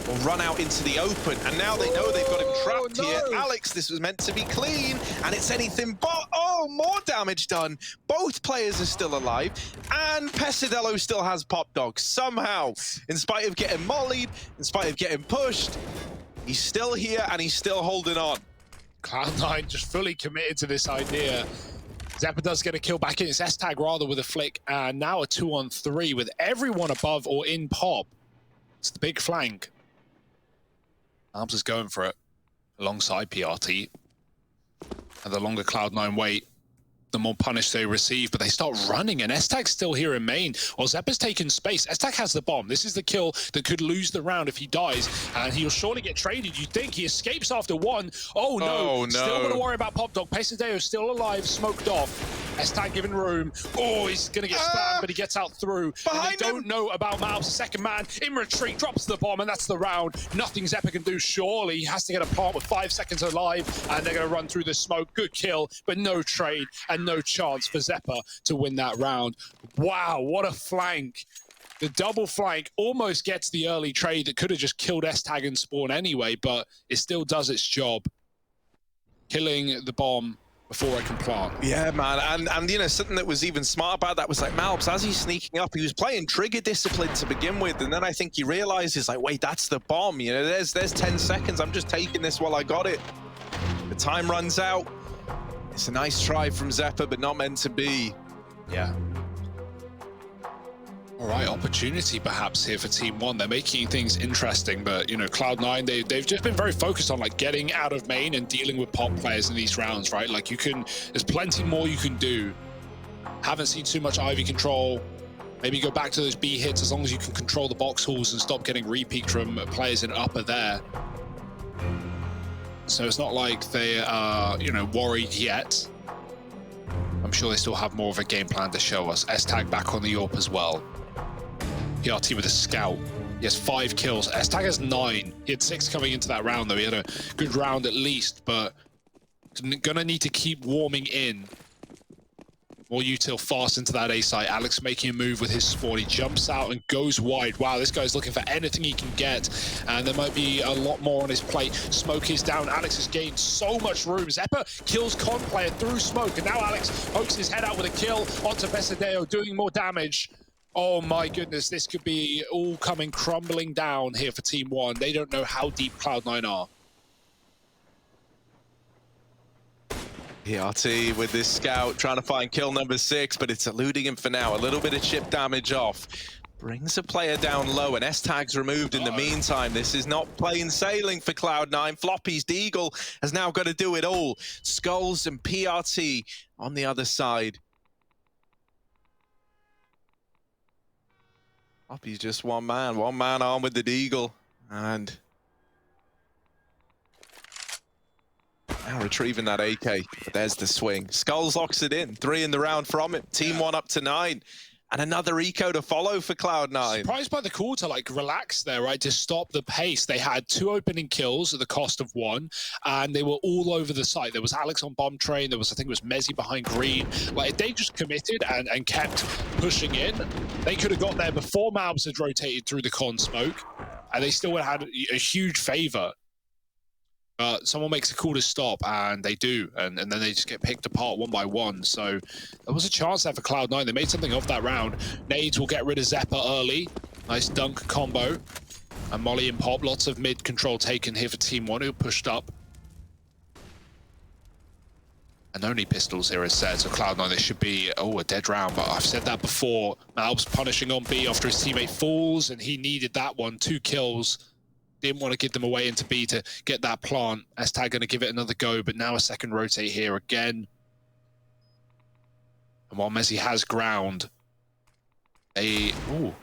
or run out into the open. And now they know they've got him trapped here. No. Alex, this was meant to be clean, and it's anything but. Oh, more damage done. Both players are still alive, and Pesadello still has Pop Dog. Somehow, in spite of getting mollied, in spite of getting pushed, he's still here and he's still holding on. Cloud9 just fully committed to this idea. Zeppa does get a kill back in. It's S-Tag rather with a flick, and now a 2-on-3 with everyone above or in Pop. It's the big flank. Arms is going for it alongside PRT. And the longer Cloud9 wait, the more punish they receive, but they start running, and S-Tag's still here in main. While Zeppa's taking space, S-Tag has the bomb. This is the kill that could lose the round if he dies, and he'll surely get traded. You think he escapes after one. Oh no, Oh, no. Still gonna worry about Pop Dog. Pesadeo still alive, smoked off. S-Tag giving room. Oh, he's gonna get spammed, but he gets out through. And they don't know about Malbs. Second man in retreat, drops the bomb, and that's the round. Nothing Zeppa can do, surely. He has to get a plant with 5 seconds alive, and they're gonna run through the smoke. Good kill, but no trade and no chance for Zeppa to win that round. Wow, what a flank. The double flank almost gets the early trade that could have just killed S-Tag and Spawn anyway, but it still does its job. Killing the bomb before it can plant. Yeah, man, and you know, something that was even smart about that was like Malbs, as he's sneaking up, he was playing trigger discipline to begin with, and then I think he realizes, like, wait, that's the bomb, you know, there's 10 seconds, I'm just taking this while I got it. The time runs out. It's a nice try from Zeppa, but not meant to be. Yeah. All right, opportunity perhaps here for TeamOne. They're making things interesting, but you know, Cloud9, they've just been very focused on like getting out of main and dealing with Pop players in these rounds, right? Like there's plenty more you can do. Haven't seen too much Ivy control. Maybe go back to those B hits as long as you can control the box halls and stop getting repeaked from players in upper there. So it's not like they are, you know, worried yet. I'm sure they still have more of a game plan to show us. S-Tag back on the AWP as well. PRT with a scout. He has 5 kills. S-Tag has 9. He had 6 coming into that round, though. He had a good round at least, but gonna need to keep warming in. More util fast into that A site. Alex making a move with his spawn. He jumps out and goes wide. Wow, this guy's looking for anything he can get, and there might be a lot more on his plate. Smoke is down. Alex has gained so much room. Zeppa kills Con player through smoke, and now Alex pokes his head out with a kill onto Pesadeo, doing more damage. Oh my goodness, this could be all coming crumbling down here for TeamOne. They don't know how deep Cloud9 are. PRT with this scout trying to find kill number 6, but it's eluding him for now. A little bit of chip damage off. Brings a player down low, and S-Tag's removed in the meantime. This is not plain sailing for Cloud9. Floppy's Deagle has now got to do it all. Skulls and PRT on the other side. Floppy's just one man armed with the Deagle, and now retrieving that AK. There's the swing. Skulls locks it in. 3 in the round from it. TeamOne up to 9. And another eco to follow for Cloud9. Surprised by the call to like relax there, right? To stop the pace. They had 2 opening kills at the cost of 1, and they were all over the site. There was Alex on bomb train. There was, I think it was Mezzi behind green. Like, if they just committed and kept pushing in, they could have got there before Malbs had rotated through the con smoke, and they still would have had a huge favor. Someone makes a call to stop, and they do, and then they just get picked apart one by one. So there was a chance there for Cloud9. They made something of that round. Nades will get rid of Zeppa early. Nice dunk combo. And Molly and Pop, lots of mid control taken here for TeamOne, who pushed up. And only pistols here is said, so Cloud9, this should be, a dead round. But I've said that before. Malbs punishing on B after his teammate falls, and he needed that one. 2 kills. Didn't want to give them away into B to get that plant. S-Tag going to give it another go, but now a second rotate here again. And while Mezzi has ground, they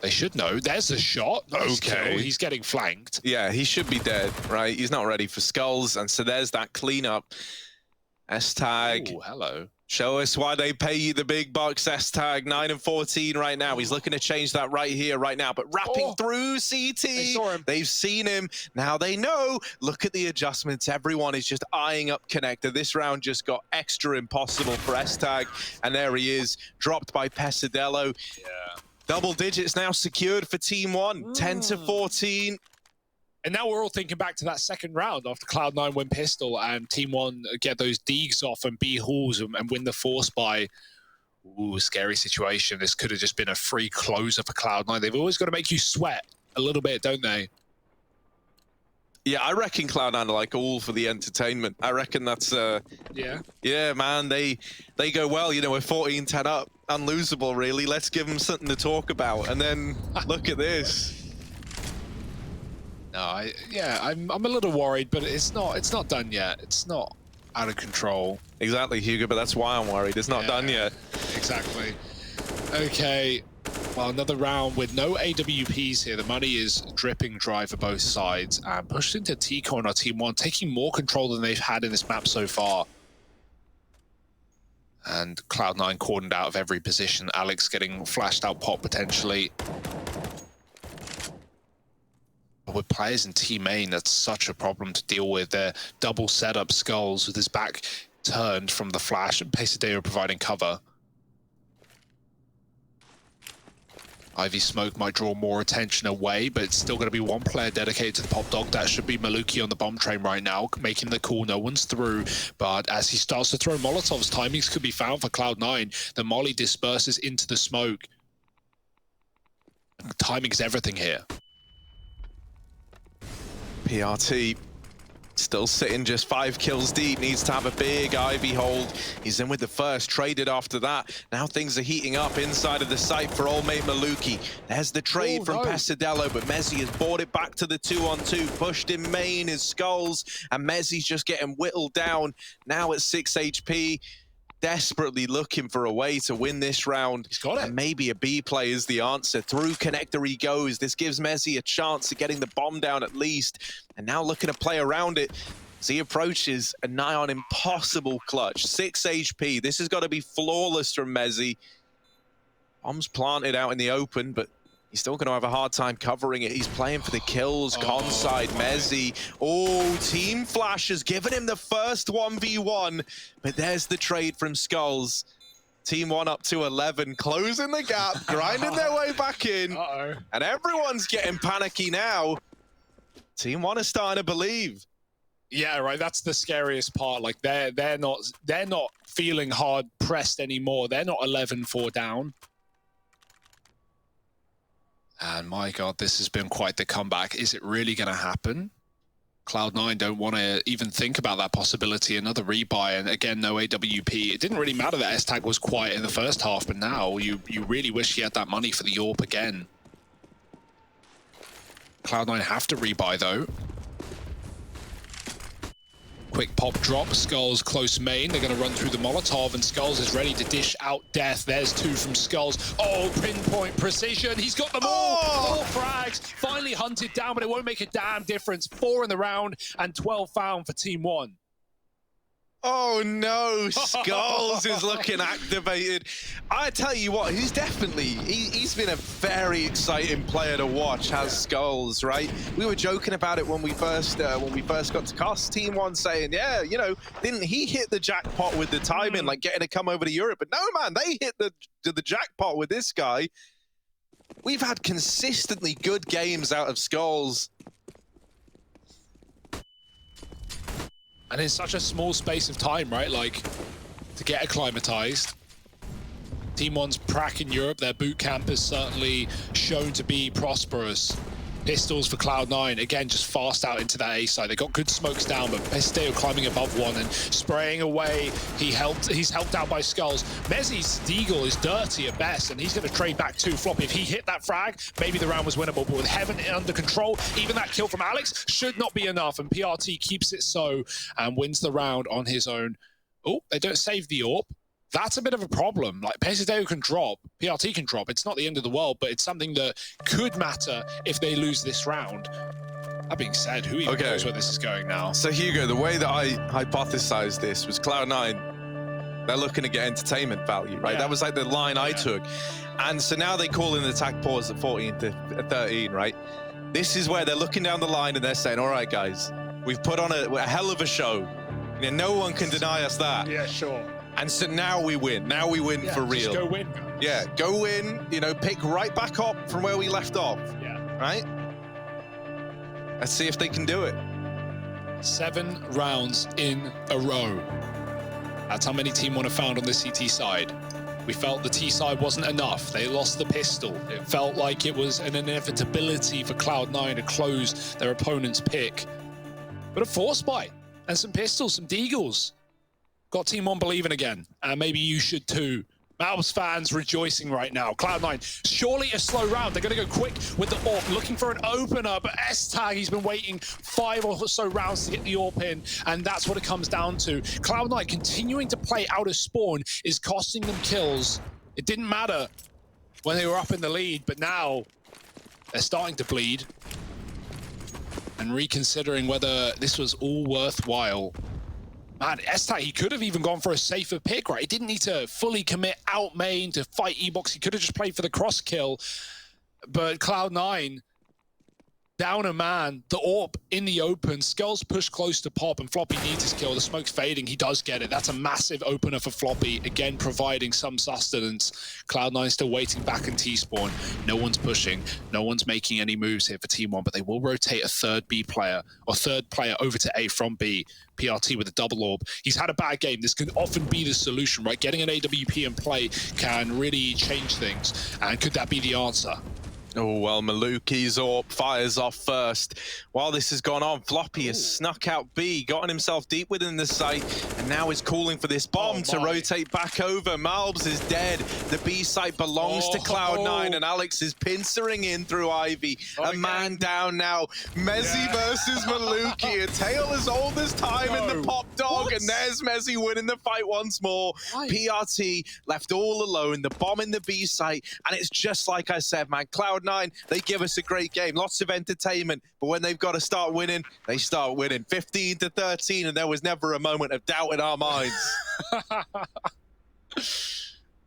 should know. There's the shot. Okay, he's getting flanked. Yeah, he should be dead, right? He's not ready for skulls, and so there's that cleanup. S-Tag. Oh, hello. Show us why they pay you the big bucks, S-Tag. 9 and 14 right now. He's looking to change that right here, right now. But wrapping through CT. They saw him. They've seen him. Now they know. Look at the adjustments. Everyone is just eyeing up Connector. This round just got extra impossible for S-Tag. And there he is, dropped by Pesadello. Yeah. Double digits now secured for TeamOne. 10 to 14. And now we're all thinking back to that second round after Cloud9 win pistol and TeamOne get those Deegs off and B halls and win the force by. Ooh, scary situation. This could have just been a free closer for Cloud9. They've always got to make you sweat a little bit, don't they? Yeah, I reckon Cloud9 are like all for the entertainment. I reckon that's yeah, man. They go, well, you know, we're 14-10 up, unlosable really. Let's give them something to talk about. And then look at this. No, I'm a little worried, but it's not done yet. It's not out of control. Exactly, Hugo, but that's why I'm worried. It's not done yet. Exactly. Okay. Well, another round with no AWPs here. The money is dripping dry for both sides and pushed into TeamOne or TeamOne, taking more control than they've had in this map so far. And Cloud9 cordoned out of every position. Alex getting flashed out pop potentially. But with players in Team Main, that's such a problem to deal with. They're double setup skulls with his back turned from the flash and Pesadeo providing cover. Ivy Smoke might draw more attention away, but it's still going to be one player dedicated to the pop dog. That should be Maluki on the bomb train right now, making the call. No one's through, but as he starts to throw Molotovs, timings could be found for Cloud9. The molly disperses into the smoke. Timing's everything here. PRT still sitting just 5 kills deep, needs to have a big Ivy hold. He's in with the first, traded after that. Now things are heating up inside of the site for old mate Maluki. There's the trade from Pesadelo, but Mezzi has brought it back to the 2-on-2, pushed in main his skulls, and Mezzi's just getting whittled down. Now at 6 HP, desperately looking for a way to win this round. He's got it. And maybe a B play is the answer. Through connector he goes. This gives Mezzi a chance of getting the bomb down at least. And now looking to play around it as he approaches a nigh on impossible clutch. 6 HP. This has got to be flawless from Mezzi. Bomb's planted out in the open, but he's still going to have a hard time covering it. He's playing for the kills. Conside, Mezzi. Oh, Team Flash has given him the first 1v1. But there's the trade from Skulls. TeamOne up to 11, closing the gap, grinding their way back in. And everyone's getting panicky now. TeamOne is starting to believe. Yeah, right. That's the scariest part. Like they're not feeling hard pressed anymore. They're not 11-4 down. And my God, this has been quite the comeback. Is it really going to happen? Cloud9 don't want to even think about that possibility. Another rebuy, and again, no AWP. It didn't really matter that S-Tag was quiet in the first half, but now you really wish he had that money for the AWP again. Cloud9 have to rebuy, though. Quick pop drop, Skulls close main. They're going to run through the Molotov, and Skulls is ready to dish out death. There's 2 from Skulls. Oh, pinpoint precision. He's got them all. 4 frags. Finally hunted down, but it won't make a damn difference. 4 in the round and 12 found for TeamOne. Oh no, Skulls is looking activated. I tell you what, he's definitely, he's been a very exciting player to watch, has Skulls, right? We were joking about it when we first got to COS. TeamOne saying, yeah, you know, didn't he hit the jackpot with the timing, like getting to come over to Europe? But no, man, they hit the jackpot with this guy. We've had consistently good games out of Skulls. And in such a small space of time, right? Like, to get acclimatized. TeamOne's prac in Europe, their boot camp is certainly shown to be prosperous. Pistols for Cloud9, again, just fast out into that A side. They got good smokes down, but Pesadeo climbing above one and spraying away. He's helped out by Skulls. Mezzi's Deagle is dirty at best, and he's going to trade back 2 Floppy. If he hit that frag, maybe the round was winnable, but with Heaven under control, even that kill from Alex should not be enough, and PRT keeps it so and wins the round on his own. Oh, they don't save the AWP. That's a bit of a problem. Like, Pesadeo can drop, PRT can drop. It's not the end of the world, but it's something that could matter if they lose this round. That being said, who even knows where this is going now? So, Hugo, the way that I hypothesized this was Cloud9, they're looking to get entertainment value, right? Yeah. That was like the line I took. And so now they call in the attack pause at 14 to 13, right? This is where they're looking down the line and they're saying, all right, guys, we've put on a hell of a show. You know, no one can deny us that. Yeah, sure. And so now we win. Now we win for real. Just go win, guys. Yeah, go win, you know, pick right back up from where we left off. Yeah. Right? Let's see if they can do it. 7 rounds in a row. That's how many TeamOne have found on the CT side. We felt the T side wasn't enough. They lost the pistol. It felt like it was an inevitability for Cloud9 to close their opponent's pick. But a force buy and some pistols, some deagles. Got TeamOne believing again. And maybe you should too. Malbs fans rejoicing right now. Cloud9, surely a slow round. They're going to go quick with the AWP, looking for an opener, but S-Tag, he's been waiting 5 or so rounds to get the AWP in, and that's what it comes down to. Cloud9 continuing to play out of spawn is costing them kills. It didn't matter when they were up in the lead, but now they're starting to bleed and reconsidering whether this was all worthwhile. Man, S-Tag, he could have even gone for a safer pick, right? He didn't need to fully commit out main to fight E-Box. He could have just played for the cross kill. But Cloud9, down a man, the AWP in the open, Skulls push close to Pop, and Floppy needs his kill. The smoke's fading, he does get it. That's a massive opener for Floppy, again providing some sustenance. Cloud9 still waiting back in T-spawn. No one's pushing, no one's making any moves here for TeamOne, but they will rotate a third player over to A from B. PRT with a double AWP. He's had a bad game. This can often be the solution, right? Getting an AWP in play can really change things. And could that be the answer? Oh, well, Maluki's AWP fires off first. While this has gone on, Floppy has snuck out B, gotten himself deep within the site, and now is calling for this bomb to rotate back over. Malbs is dead. The B site belongs to Cloud9, and Alex is pincering in through Ivy. A man down now. Mezzy versus Maluki. A tale as old as time in the Pop Dog, and there's Mezzy winning the fight once more. PRT left all alone, the bomb in the B site, and it's just like I said, man, Cloud9, they give us a great game, lots of entertainment, but when they've got to start winning, they start winning. 15-13, and there was never a moment of doubt in our minds.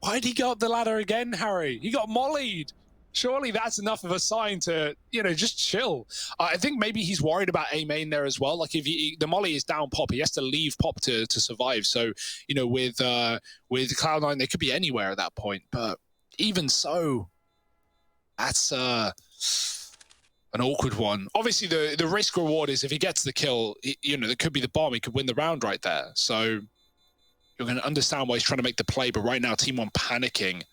Why did he go up the ladder again, Harry? He got mollied. Surely that's enough of a sign to, you know, just chill. I think maybe he's worried about A main there as well. Like if the molly is down Pop, he has to leave Pop to survive. So, you know, with Cloud9, they could be anywhere at that point. But even so, that's an awkward one. Obviously, the risk reward is if he gets the kill, you know, there could be the bomb. He could win the round right there. So you're going to understand why he's trying to make the play. But right now, TeamOne panicking.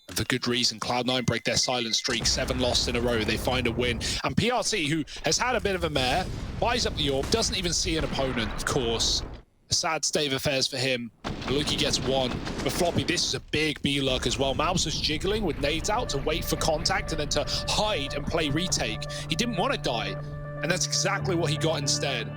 And for good reason. Cloud9 break their silent streak. 7 lost in a row. They find a win. And PRT, who has had a bit of a mare, buys up the AWP, doesn't even see an opponent, of course. A sad state of affairs for him. Maluki gets 1. But Floppy, this is a big B-lurk as well. Malbs was jiggling with nades out to wait for contact and then to hide and play retake. He didn't want to die. And that's exactly what he got instead.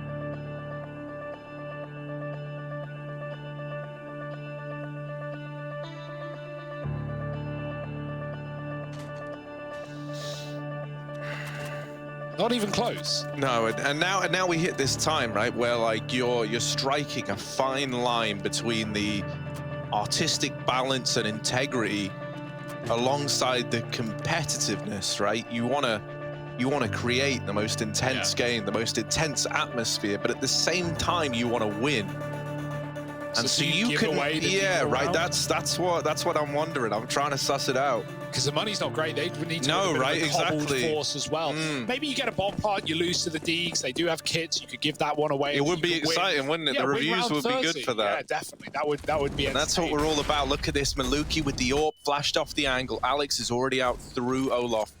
Not even close. No, and now we hit this time, right, where like you're striking a fine line between the artistic balance and integrity alongside the competitiveness, right? You wanna create the most intense game, the most intense atmosphere, but at the same time you want to win. And so you can, yeah, right. That's what I'm wondering. I'm trying to suss it out. Because the money's not great. They would need to right, exactly. Force as well. Maybe you get a bomb part, you lose to the Deegs. They do have kits. You could give that one away. It would be exciting, wouldn't it? Yeah, the reviews would be good for that. Yeah, definitely. That would be. And that's what we're all about. Look at this, Maluki with the AWP flashed off the angle. Alex is already out through Olaf.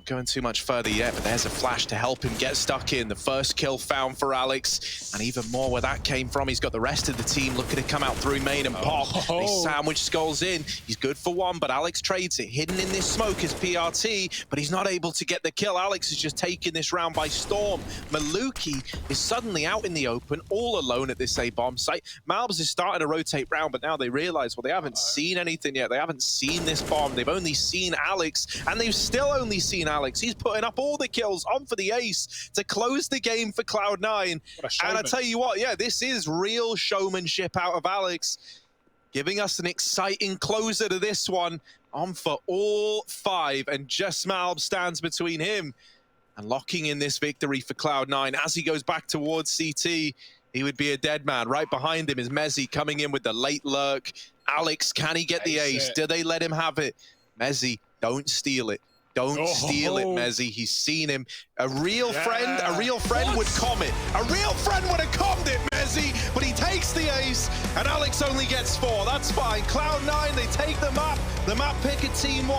Going too much further yet, but there's a flash to help him get stuck in. The first kill found for Alex, and even more where that came from. He's got the rest of the team looking to come out through main and Pop. They sandwich Skulls in. He's good for 1, but Alex trades it. Hidden in this smoke is PRT, but he's not able to get the kill. Alex is just taking this round by storm. Maluki is suddenly out in the open, all alone at this A-bomb site. Malbs is starting to rotate round, but now they realize, well, they haven't seen anything yet. They haven't seen this bomb. They've only seen Alex, and they've still only seen Alex. He's putting up all the kills on for the ace to close the game for Cloud9. And I tell you what, yeah, this is real showmanship out of Alex, giving us an exciting closer to this one. On for all 5, and just Malb stands between him and locking in this victory for Cloud9. As he goes back towards CT, he would be a dead man. Right behind him is Mezzy coming in with the late lurk. Alex, can he get the ace? Do they let him have it? Mezzy, don't steal it. Don't steal it, Mezzy. He's seen him. A real friend would commit. A real friend would have commed it, Mezzy, but he takes the ace, and Alex only gets 4. That's fine. Cloud9, they take the map pick at TeamOne.